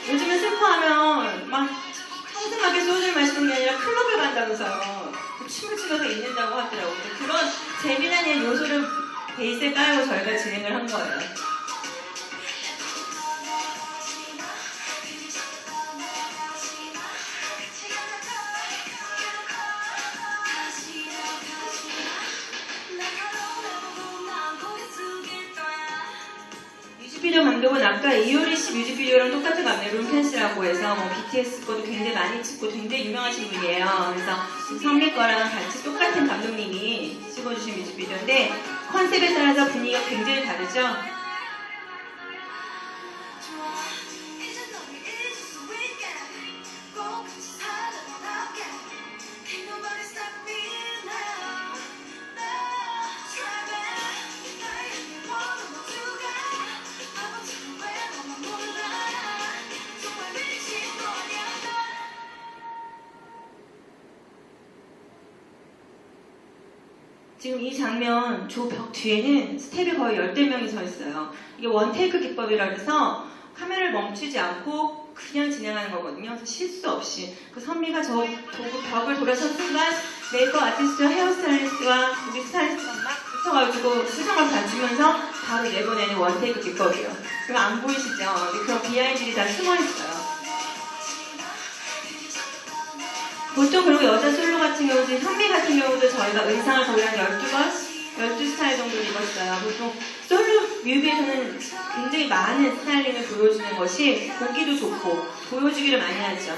요즘은 슬퍼하면 막 상큼하게 소주를 마시는 게 아니라 클럽을 간다면서요. 춤을 추면서 있는다고 하더라고요. 그런 재미난 요소를 베이스에 깔고 저희가 진행을 한 거예요. 뮤직비디오 감독은 아까 이효리 씨 뮤직비디오랑 똑같은 감독 룸펜 씨라고 해서 뭐 BTS 거도 굉장히 많이 찍고 굉장히 유명하신 분이에요. 그래서 선미 거랑 같이 똑같은 감독님이 찍어주신 뮤직비디오인데 컨셉에 따라서 분위기가 굉장히 다르죠. 지금 이 장면 저 벽 뒤에는 스텝이 거의 10명이 서 있어요. 이게 원테이크 기법이라 해서 카메라를 멈추지 않고 그냥 진행하는 거거든요. 그래서 실수 없이. 그 선미가 저 벽을 돌아선 순간 메이크업 아티스트와 헤어스타일리스트와 우리 스타일리스트가 막 붙어가지고 수정을 봐주면서 바로 내보내는 원테이크 기법이에요. 그거 안 보이시죠? 그런 비하인드들이 다 숨어있어요. 보통 그리고 여자 솔로 같은 경우도 현미 같은 경우도 저희가 의상을 거의 한 12 스타일 정도 입었어요. 보통 솔로 뮤비에서는 굉장히 많은 스타일링을 보여주는 것이 보기도 좋고 보여주기를 많이 하죠.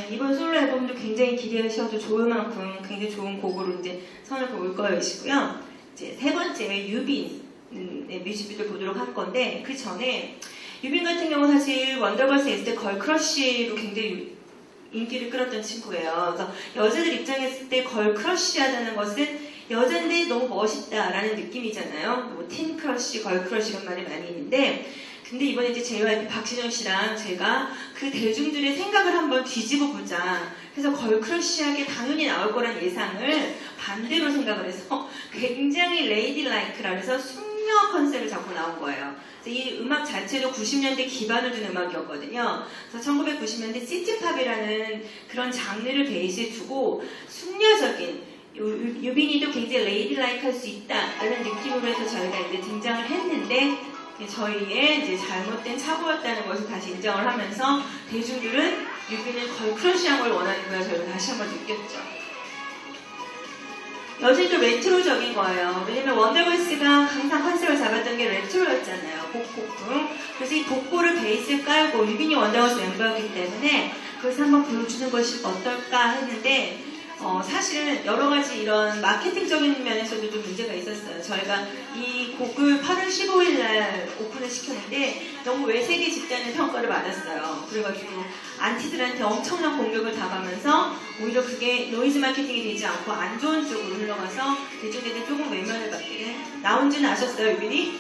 이번 솔로 앨범도 굉장히 기대하셔도 좋을 만큼 굉장히 좋은 곡으로 이제 선을 그을 것이고요. 이제 세 번째 유빈의 뮤직비디오 보도록 할 건데 그 전에 유빈 같은 경우 사실 원더걸스 했을 때 걸크러쉬로 굉장히 인기를 끌었던 친구예요. 그래서 여자들 입장에서 때 걸크러쉬하다는 것은 여잔데 너무 멋있다라는 느낌이잖아요. 뭐 틴크러쉬, 걸크러쉬 이런 말이 많이 있는데 근데 이번에 이제 JYP 박진영 씨랑 제가 그 대중들의 생각을 한번 뒤집어 보자. 그래서 걸크러쉬하게 당연히 나올 거란 예상을 반대로 생각을 해서 굉장히 레이디라이크라 해서 숙녀 컨셉을 잡고 나온 거예요. 그래서 이 음악 자체도 90년대 기반을 둔 음악이었거든요. 그래서 1990년대 시티팝이라는 그런 장르를 베이스에 두고 숙녀적인 유빈이도 굉장히 레이디라이크 할 수 있다 이런 느낌으로 해서 저희가 이제 등장을 했는데 저희의 이제 잘못된 착오였다는 것을 다시 인정을 하면서 대중들은 유빈은 걸크러쉬한 걸 원하는 거야 저희가 다시 한번 느꼈죠. 여전히 좀 레트로적인 거예요. 왜냐면 원더걸스가 항상 컨셉을 잡았던 게 레트로였잖아요. 복고풍. 그래서 이 복고를 베이스에 깔고 유빈이 원더걸스 멤버였기 때문에 그것을 한번 보여주는 것이 어떨까 했는데 사실은 여러 가지 이런 마케팅적인 면에서도 좀 문제가 있었어요. 저희가 이 곡을 8월 15일 날 오픈을 시켰는데 너무 외세계 집단의 평가를 받았어요. 그래가지고 안티들한테 엄청난 공격을 당하면서 오히려 그게 노이즈 마케팅이 되지 않고 안 좋은 쪽으로 흘러가서 대중들한테 조금 외면을 받게 나온 줄은 아셨어요, 유빈이?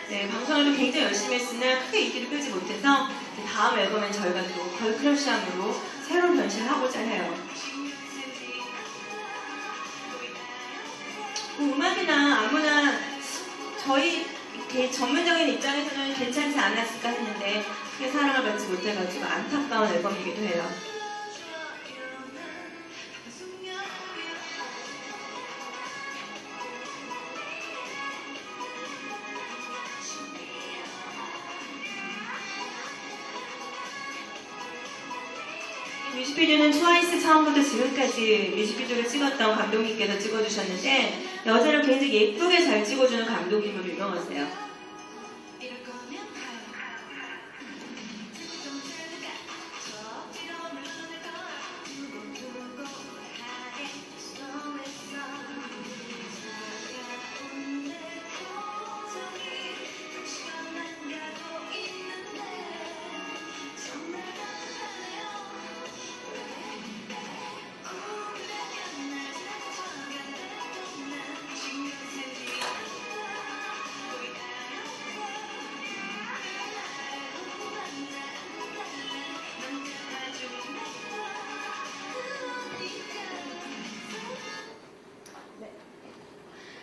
네, 방송을 굉장히 열심히 했으나 크게 인기를 끌지 못해서 다음 앨범엔 저희가 또 걸크러쉬함으로 새로운 변신을 하고자 해요. 음악이나 아무나 저희 이렇게 전문적인 입장에서는 괜찮지 않았을까 했는데 크게 사랑을 받지 못해가지고 안타까운 앨범이기도 해요. 뮤직비디오는 트와이스 처음부터 지금까지 뮤직비디오를 찍었던 감독님께서 찍어주셨는데 여자를 굉장히 예쁘게 잘 찍어주는 감독님으로 유명하세요.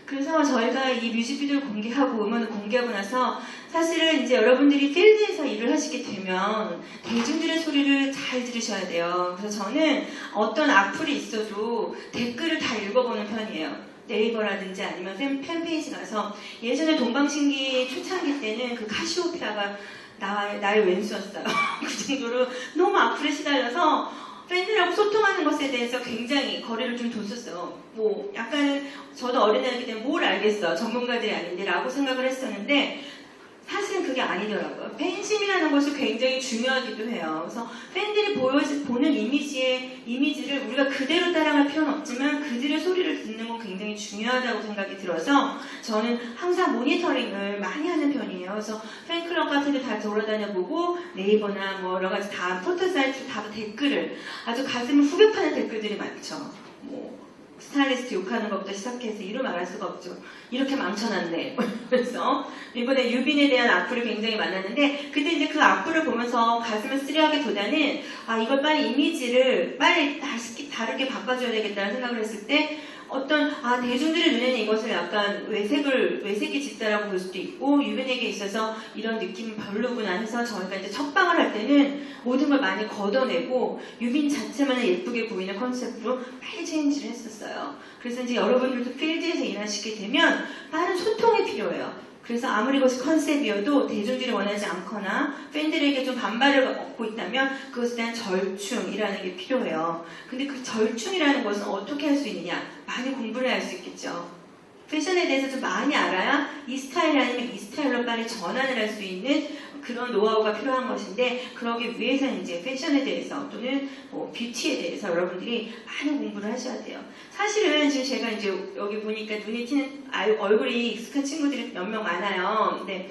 그래서 저희가 이 뮤직비디오를 공개하고 음원을 공개하고 나서 사실은 이제 여러분들이 필드에서 일을 하시게 되면 대중들의 소리를 잘 들으셔야 돼요. 그래서 저는 어떤 악플이 있어도 댓글을 다 읽어보는 편이에요. 네이버라든지 아니면 팬페이지 가서 예전에 동방신기 초창기 때는 그 카시오페아가 나의 왼수였어요. 그 정도로 너무 악플에 시달려서 팬들하고 소통하는 것에 대해서 굉장히 거리를 좀 뒀었어요. 뭐 약간 저도 어린애였기 때문에 뭘 알겠어. 전문가들이 아닌데 라고 생각을 했었는데 사실은 그게 아니더라고요. 팬심이라는 것이 굉장히 중요하기도 해요. 그래서 팬들이 보는 이미지를 우리가 그대로 따라갈 필요는 없지만 그들의 소리를 듣는 건 굉장히 중요하다고 생각이 들어서 저는 항상 모니터링을 많이 하는 편이에요. 그래서 팬클럽 같은 데 다 돌아다녀보고 네이버나 뭐 여러 가지 다 포털 사이트 다 댓글을 아주 가슴을 후벼 파는 댓글들이 많죠. 뭐 스타일리스트 욕하는 것부터 시작해서 이루 말할 수가 없죠. 이렇게 망쳐놨네. 그래서 이번에 유빈에 대한 악플이 굉장히 많았는데 그때 이제 그 악플을 보면서 가슴을 쓰려하기보다는 이걸 빨리 이미지를 빨리 다르게 바꿔줘야 되겠다는 생각을 했을 때 어떤 대중들의 눈에는 이것을 약간 외색이 짙다라고 볼 수도 있고 유빈에게 있어서 이런 느낌이 별로구나 해서 저희가 이제 첫방을 할 때는 모든 걸 많이 걷어내고 유빈 자체만을 예쁘게 보이는 컨셉으로 빨리 체인지를 했었어요. 그래서 이제 여러분들도 필드에서 일하시게 되면 빠른 소통이 필요해요. 그래서 아무리 그것이 컨셉이어도 대중들이 원하지 않거나 팬들에게 좀 반발을 얻고 있다면 그것에 대한 절충이라는 게 필요해요. 근데 그 절충이라는 것은 어떻게 할 수 있느냐? 많이 공부를 할 수 있겠죠. 패션에 대해서 좀 많이 알아야 이 스타일 아니면 이 스타일로 빨리 전환을 할 수 있는 그런 노하우가 필요한 것인데 그러기 위해서는 이제 패션에 대해서 또는 뭐 뷰티에 대해서 여러분들이 많은 공부를 하셔야 돼요. 사실은 지금 제가 이제 여기 보니까 눈이 튀는 얼굴이 익숙한 친구들이 몇 명 많아요. 근데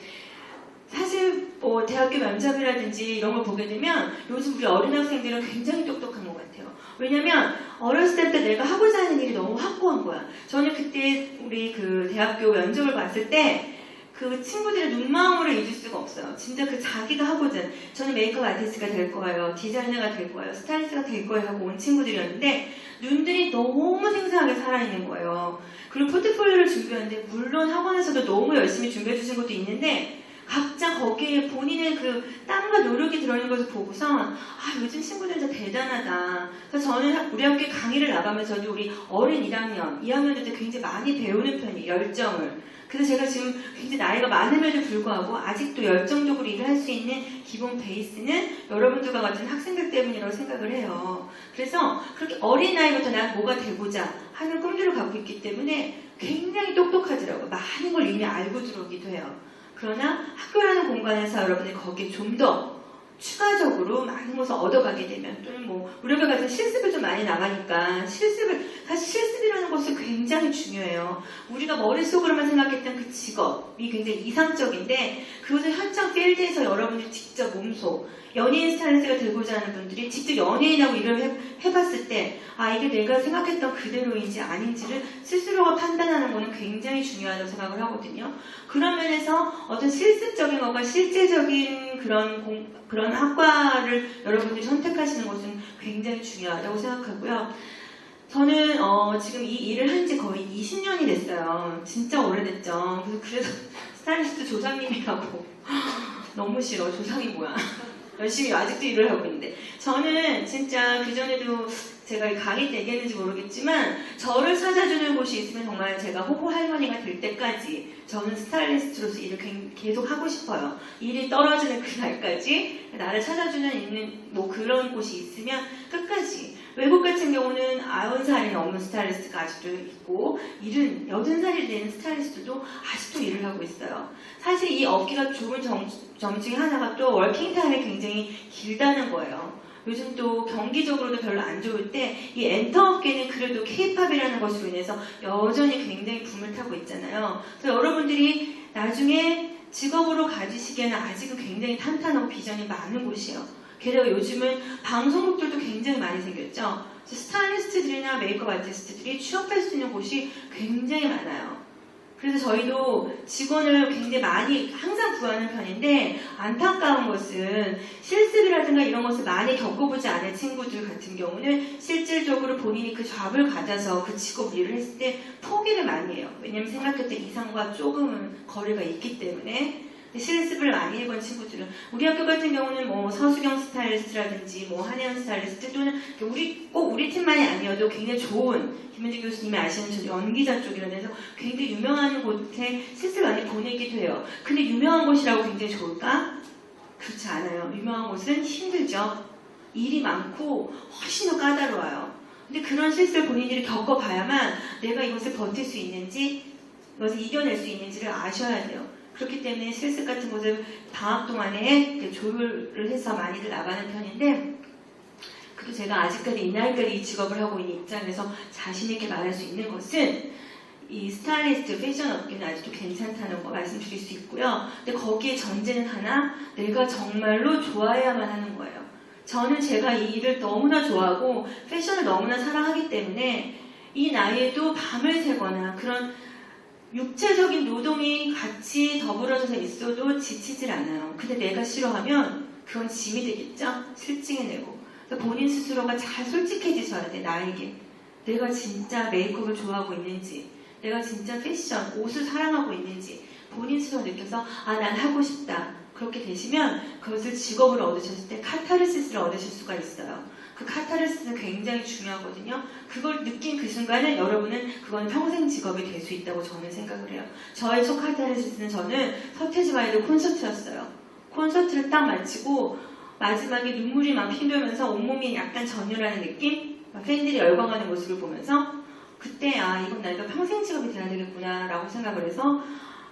사실 뭐 대학교 면접이라든지 이런 걸 보게 되면 요즘 우리 어린 학생들은 굉장히 똑똑한 것 같아요. 왜냐면 어렸을 때부터 내가 하고자 하는 일이 너무 확고한 거야. 저는 그때 우리 그 대학교 면접을 봤을 때 그 친구들의 눈망울을 잊을 수가 없어요. 진짜 그 자기가 하고자 저는 메이크업 아티스트가 될 거예요. 디자이너가 될 거예요. 스타일리스트가 될 거예요 하고 온 친구들이었는데 눈들이 너무 생생하게 살아있는 거예요. 그리고 포트폴리오를 준비하는데 물론 학원에서도 너무 열심히 준비해 주신 것도 있는데 각자 거기에 본인의 그 땀과 노력이 들어있는 것을 보고서 아 요즘 친구들 진짜 대단하다. 그래서 저는 우리 학교에 강의를 나가면서도 우리 어린 1학년, 2학년들 때 굉장히 많이 배우는 편이에요. 열정을. 그래서 제가 지금 굉장히 나이가 많음에도 불구하고 아직도 열정적으로 일을 할 수 있는 기본 베이스는 여러분들과 같은 학생들 때문이라고 생각을 해요. 그래서 그렇게 어린 나이부터 난 뭐가 되고자 하는 꿈들을 갖고 있기 때문에 굉장히 똑똑하더라고요. 많은 걸 이미 알고 들어오기도 해요. 그러나 학교라는 공간에서 여러분이 거기에 좀 더 추가적으로 많은 것을 얻어가게 되면 또는 뭐 우리가 같은 실습을 좀 많이 나가니까 사실 실습이라는 것은 굉장히 중요해요. 우리가 머릿속으로만 생각했던 그 직업이 굉장히 이상적인데 그것을 현장 필드에서 여러분들이 직접 몸소 연예인 스타일리스트가 되고자 하는 분들이 직접 연예인하고 일을 해봤을 때 아 이게 내가 생각했던 그대로인지 아닌지를 스스로가 판단하는 것은 굉장히 중요하다고 생각을 하거든요. 그런 면에서 어떤 실습적인 것과 실제적인 그런 학과를 여러분들이 선택하시는 것은 굉장히 중요하다고 생각하고요. 저는 지금 이 일을 한 지 거의 20년이 됐어요. 진짜 오래됐죠. 그래서 스타일리스트 조상님이라고 너무 싫어. 조상이 뭐야. 열심히 아직도 일을 하고 있는데 저는 진짜 그전에도 제가 강의 때 얘기했는지 모르겠지만 저를 찾아주는 곳이 있으면 정말 제가 호보 할머니가 될 때까지 저는 스타일리스트로서 일을 계속 하고 싶어요. 일이 떨어지는 그날까지 나를 찾아주는 있는 뭐 그런 곳이 있으면 끝까지. 외국 같은 경우는 90살이 넘은 스타일리스트가 아직도 있고 80살이 된 스타일리스트도 아직도 일을 하고 있어요. 사실 이 업계가 좋은 점 중에 하나가 또 워킹타임이 굉장히 길다는 거예요. 요즘 또 경기적으로도 별로 안 좋을 때 이 엔터 업계는 그래도 K-팝이라는 것으로 인해서 여전히 굉장히 붐을 타고 있잖아요. 그래서 여러분들이 나중에 직업으로 가지시기에는 아직은 굉장히 탄탄하고 비전이 많은 곳이에요. 게다가 요즘은 방송국들도 굉장히 많이 생겼죠. 스타일리스트들이나 메이크업 아티스트들이 취업할 수 있는 곳이 굉장히 많아요. 그래서 저희도 직원을 굉장히 많이 항상 구하는 편인데 안타까운 것은 실습이라든가 이런 것을 많이 겪어보지 않은 친구들 같은 경우는 실질적으로 본인이 그 잡을 가져서 그 직업 일을 했을 때 포기를 많이 해요. 왜냐면 생각했던 이상과 조금은 거리가 있기 때문에. 실습을 많이 해본 친구들은 우리 학교 같은 경우는 뭐 서수경 스타일리스트라든지 뭐 한혜연 스타일리스트 또는 꼭 우리 팀만이 아니어도 굉장히 좋은 김은지 교수님이 아시는 저 연기자 쪽이라 해서 굉장히 유명한 곳에 실습을 많이 보내기도 해요. 근데 유명한 곳이라고 굉장히 좋을까? 그렇지 않아요. 유명한 곳은 힘들죠. 일이 많고 훨씬 더 까다로워요. 근데 그런 실습을 본인들이 겪어봐야만 내가 이것을 버틸 수 있는지 이것을 이겨낼 수 있는지를 아셔야 돼요. 그렇기 때문에 실습 같은 것을 방학 동안에 조율을 해서 많이들 나가는 편인데 그래도 제가 아직까지 이 나이까지 이 직업을 하고 있는 입장에서 자신있게 말할 수 있는 것은 이 스타일리스트 패션 업계는 아직도 괜찮다는 거 말씀드릴 수 있고요. 근데 거기에 전제는 하나 내가 정말로 좋아해야만 하는 거예요. 저는 제가 이 일을 너무나 좋아하고 패션을 너무나 사랑하기 때문에 이 나이에도 밤을 새거나 그런 육체적인 노동이 같이 더불어져서 있어도 지치질 않아요. 근데 내가 싫어하면 그건 짐이 되겠죠? 실증해내고. 본인 스스로가 잘 솔직해지셔야 돼, 나에게. 내가 진짜 메이크업을 좋아하고 있는지, 내가 진짜 패션, 옷을 사랑하고 있는지, 본인 스스로 느껴서, 아, 난 하고 싶다. 그렇게 되시면 그것을 직업으로 얻으셨을 때 카타르시스를 얻으실 수가 있어요. 그 카타르시스는 굉장히 중요하거든요. 그걸 느낀 그 순간은 여러분은 그건 평생 직업이 될 수 있다고 저는 생각을 해요. 저의 첫 카타르시스는 저는 서태지와 아이들 콘서트였어요. 콘서트를 딱 마치고 마지막에 눈물이 막 피면서 온몸이 약간 전율하는 느낌? 팬들이 열광하는 모습을 보면서 그때 아 이건 나이가 평생 직업이 돼야 되겠구나 라고 생각을 해서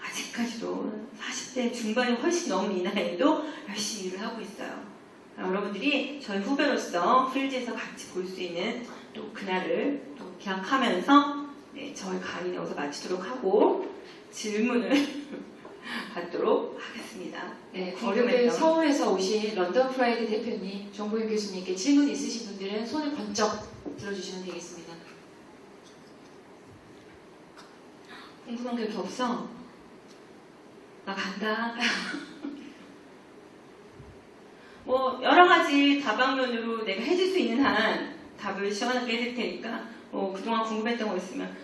아직까지도 40대 중반이 훨씬 넘은 이 나이에도 열심히 일을 하고 있어요. 여러분들이 저희 후배로서 필드에서 같이 볼 수 있는 또 그날을 또 기약하면서 네, 저희 강의 여기서 마치도록 하고 질문을 받도록 하겠습니다. 네, 어렵게 서울에서 오신 런던 프라이드 대표님, 정보윤 교수님께 질문 있으신 분들은 손을 번쩍 들어주시면 되겠습니다. 궁금한 게 이렇게 없어? 나 간다. 뭐 여러 가지 다방면으로 내가 해줄 수 있는 한 답을 시원하게 해줄 테니까 뭐 그동안 궁금했던 거 있으면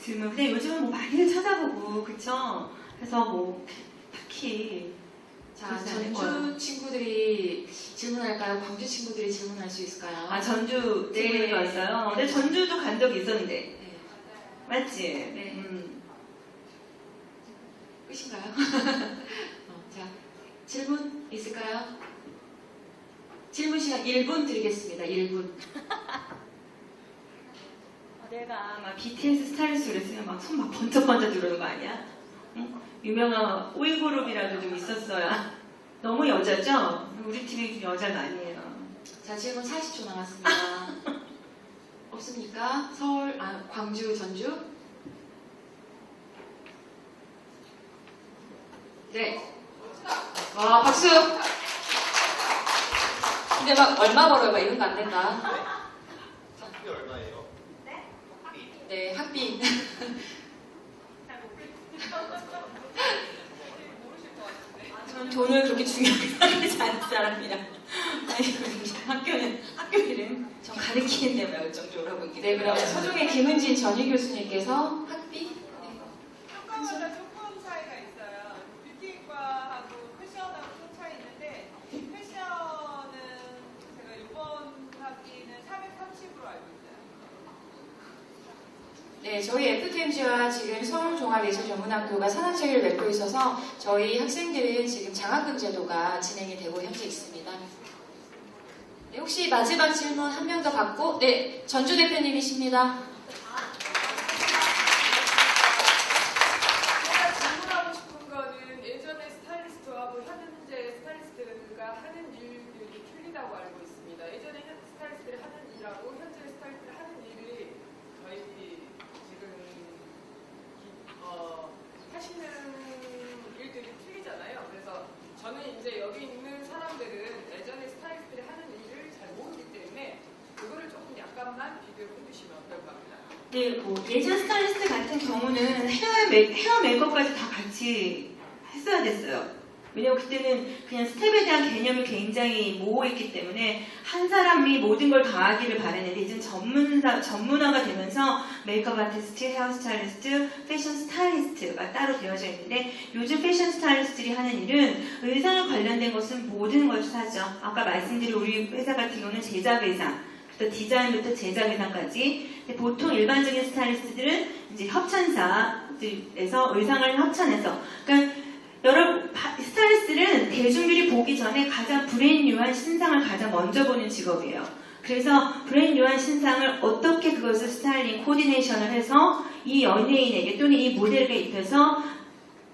질문. 근데 요즘은 뭐 많이들 찾아보고 그쵸? 그래서 뭐 딱히 자, 그렇지 않을 거예요. 전주 친구들이 질문할까요? 광주 친구들이 질문할 수 있을까요? 아 전주 네. 친구들이 왔어요. 근데 전주도 간 적이 있었는데 네. 맞지? 네. 끝인가요? 자, 질문 있을까요? 질문 시간 1분 드리겠습니다. 1분. 내가 막 BTS 스타일리스트를 쓰면 막 손 막 번쩍번쩍 들어오는 거 아니야? 응? 유명한 오이그룹이라도 좀 있었어야. 너무 여자죠? 우리 팀이 좀 여자가 아니에요. 자, 질문 40초 남았습니다. 없습니까? 서울, 광주, 전주? 네. 와, 박수! 근데 막 얼마 벌어요? 막 이런 거 안 된다. 학비 얼마예요? 네, 학비. 저는 돈을 그렇게 중요하게 생각하지 않는 사람이라. 학교 일은 전 가르치는 데만 열정적으로 하고 있기 때문에. 네, 그럼 서종의 김은진 전유 교수님께서 학비? 네. 학과마다 조금 차이가 있어요. 뷰티과하고 패션하고 좀 차이 있는데 패션은 제가 이번 학기는 430으로 알고 있어요. 네, 저희 FTMG와 지금 서울종합예술전문학교가 산학제를 맺고 있어서 저희 학생들은 지금 장학금 제도가 진행이 되고 현재 있습니다. 네, 혹시 마지막 질문 한 명 더 받고, 네, 전주 대표님이십니다. 제가 질문하고 싶은 거는 예전에 스타일리스트하고 현재 스타일리스트가 하는 일들이 틀리다고 알고 있습니다. 예전에 스타일리스트를 하는 일하고 현재 스타일리스트를 하는 일이 저희 지금 하시는 일들이 틀리잖아요. 그래서 저는 이제 여기 있는 사람들은 예전에 스타일리스트를 하는 일을 잘 모르기 때문에 그거를 조금 약간만 비교를 해주시면 어떨까 합니다. 네, 뭐 예전 스타일리스트 같은 경우는 헤어 메이크업까지 다 같이 했어야 됐어요. 왜냐면 그때는 그냥 스텝에 대한 개념이 굉장히 모호했기 때문에 한 사람이 모든 걸 다 하기를 바랬는데 이제 전문화가 되면서 메이크업 아티스트, 헤어 스타일리스트, 패션 스타일리스트가 따로 되어져 있는데 요즘 패션 스타일리스트들이 하는 일은 의상에 관련된 것은 모든 것을 하죠. 아까 말씀드린 우리 회사 같은 경우는 제작 의상, 또 디자인부터 제작 의상까지. 근데 보통 일반적인 스타일리스트들은 이제 협찬사에서 의상을 협찬해서, 그러니까 여러분 스타일리스트는 대중들이 보기 전에 가장 브랜뉴한 신상을 가장 먼저 보는 직업이에요. 그래서 브랜뉴한 신상을 어떻게 그것을 스타일링, 코디네이션을 해서 이 연예인에게 또는 이 모델에게 입혀서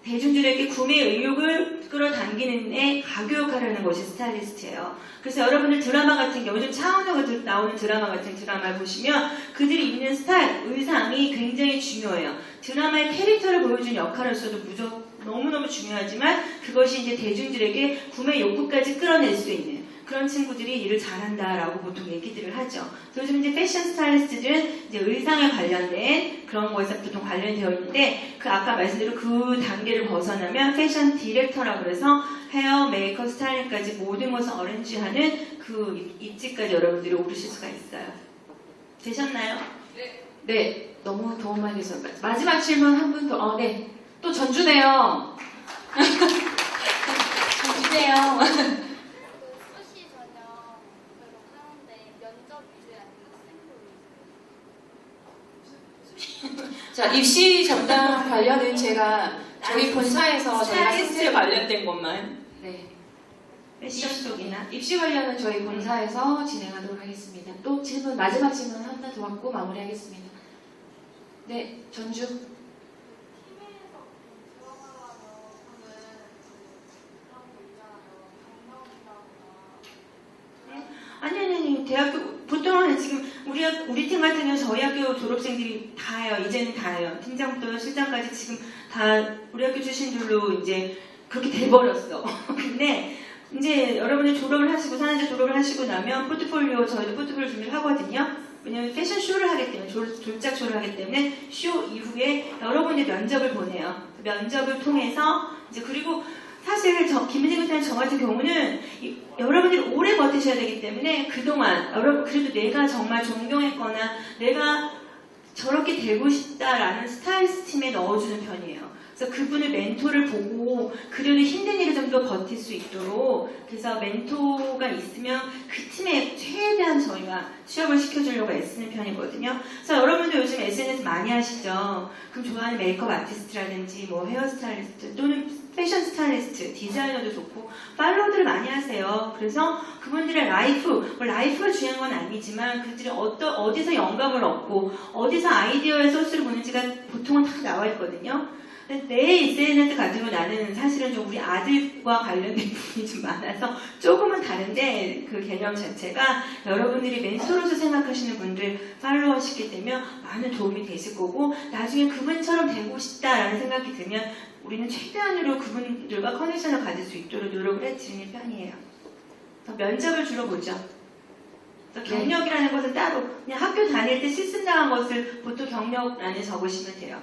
대중들에게 구매 의욕을 끌어당기는 데 가교역하려는 것이 스타일리스트예요. 그래서 여러분들 드라마 같은 경우, 요즘 차은우가 나오는 드라마 같은 드라마를 보시면 그들이 입는 스타일, 의상이 굉장히 중요해요. 드라마의 캐릭터를 보여준 역할로서도 너무너무 중요하지만 그것이 이제 대중들에게 구매 욕구까지 끌어낼 수 있는 그런 친구들이 일을 잘한다라고 보통 얘기들을 하죠. 그래서 요즘 이제 패션 스타일리스트들은 이제 의상에 관련된 그런 것에 보통 관련되어 있는데 그 아까 말씀드린 그 단계를 벗어나면 패션 디렉터라고 해서 헤어, 메이크업, 스타일링까지 모든 것을 어렌지하는 그 입지까지 여러분들이 오르실 수가 있어요. 되셨나요? 네, 너무 도움 많이 돼서. 마지막 질문 한 분 더. 네. 또 전주네요. 전주네요. 수시 전형 그거 하는데 면접 위주의 아니면 학생부 위주의? 자, 입시 전담 관련은 제가 저희 본사에서 저희가 스타일리스트에 관련된 것만 네. 패션 쪽이나 입시 관련은 저희 본사에서 진행하도록 하겠습니다. 또 질문, 마지막 질문 하나 더 받고 마무리하겠습니다. 네, 전주. 팀에서 들어가려면 그런 거 있잖아요. 강남이라거나 아니 대학교 보통은 지금 우리 팀 같은 경우 저희 학교 졸업생들이 다 해요. 이제는 다 해요. 팀장부터 실장까지 지금 다 우리 학교 출신들로 이제 그렇게 돼버렸어. 근데 이제 여러분이 졸업을 하시고 4년제 졸업을 하시고 나면 포트폴리오 저희도 포트폴리오 준비를 하거든요. 왜냐면 패션쇼를 하기 때문에, 졸작쇼를 하기 때문에 쇼 이후에 여러분의 면접을 보내요. 면접을 통해서 이제 그리고 사실 김은지 교수님 저 같은 경우는 여러분들이 오래 버티셔야 되기 때문에 그동안 그래도 내가 정말 존경했거나 내가 저렇게 되고 싶다라는 스타일리스트 팀에 넣어주는 편이에요. 그래서 그분의 멘토를 보고 그래도 힘든 일을 좀 더 버틸 수 있도록 그래서 멘토가 있으면 그 팀에 최대한 저희가 취업을 시켜주려고 애쓰는 편이거든요. 그래서 여러분들 요즘 SNS 많이 하시죠. 그럼 좋아하는 메이크업 아티스트라든지 뭐 헤어스타일리스트 또는 패션 스타일리스트, 디자이너도 좋고 팔로우들을 많이 하세요. 그래서 그분들의 라이프가 중요한 건 아니지만 그들이 어디서 영감을 얻고 어디서 아이디어의 소스를 보는지가 보통은 다 나와 있거든요. 내 SNS 같은 거 나는 사실은 좀 우리 아들과 관련된 부분이 좀 많아서 조금은 다른데 그 개념 자체가 여러분들이 멘토로서 생각하시는 분들 팔로우 하시게 되면 많은 도움이 되실 거고 나중에 그분처럼 되고 싶다라는 생각이 들면 우리는 최대한으로 그분들과 커넥션을 가질 수 있도록 노력을 해드리는 편이에요. 면접을 주로 보죠. 경력이라는 것은 따로 그냥 학교 다닐 때 실습 나간 것을 보통 경력 안에 적으시면 돼요.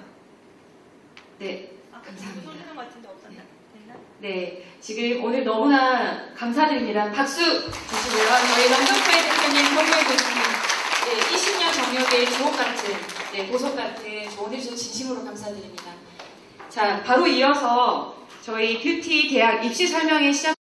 네, 감사합니다. 손드는 것 같은데 없었나? 됐나? 네, 지금 오늘 너무나 감사드립니다. 박수 주시고요. 저희 런던프레이 대표님, 동료의 교수님, 네, 20년 경력의 주옥 같은, 네, 보석 같은 조언해 주셔서 진심으로 감사드립니다. 자, 바로 이어서 저희 뷰티 대학 입시 설명회 시작.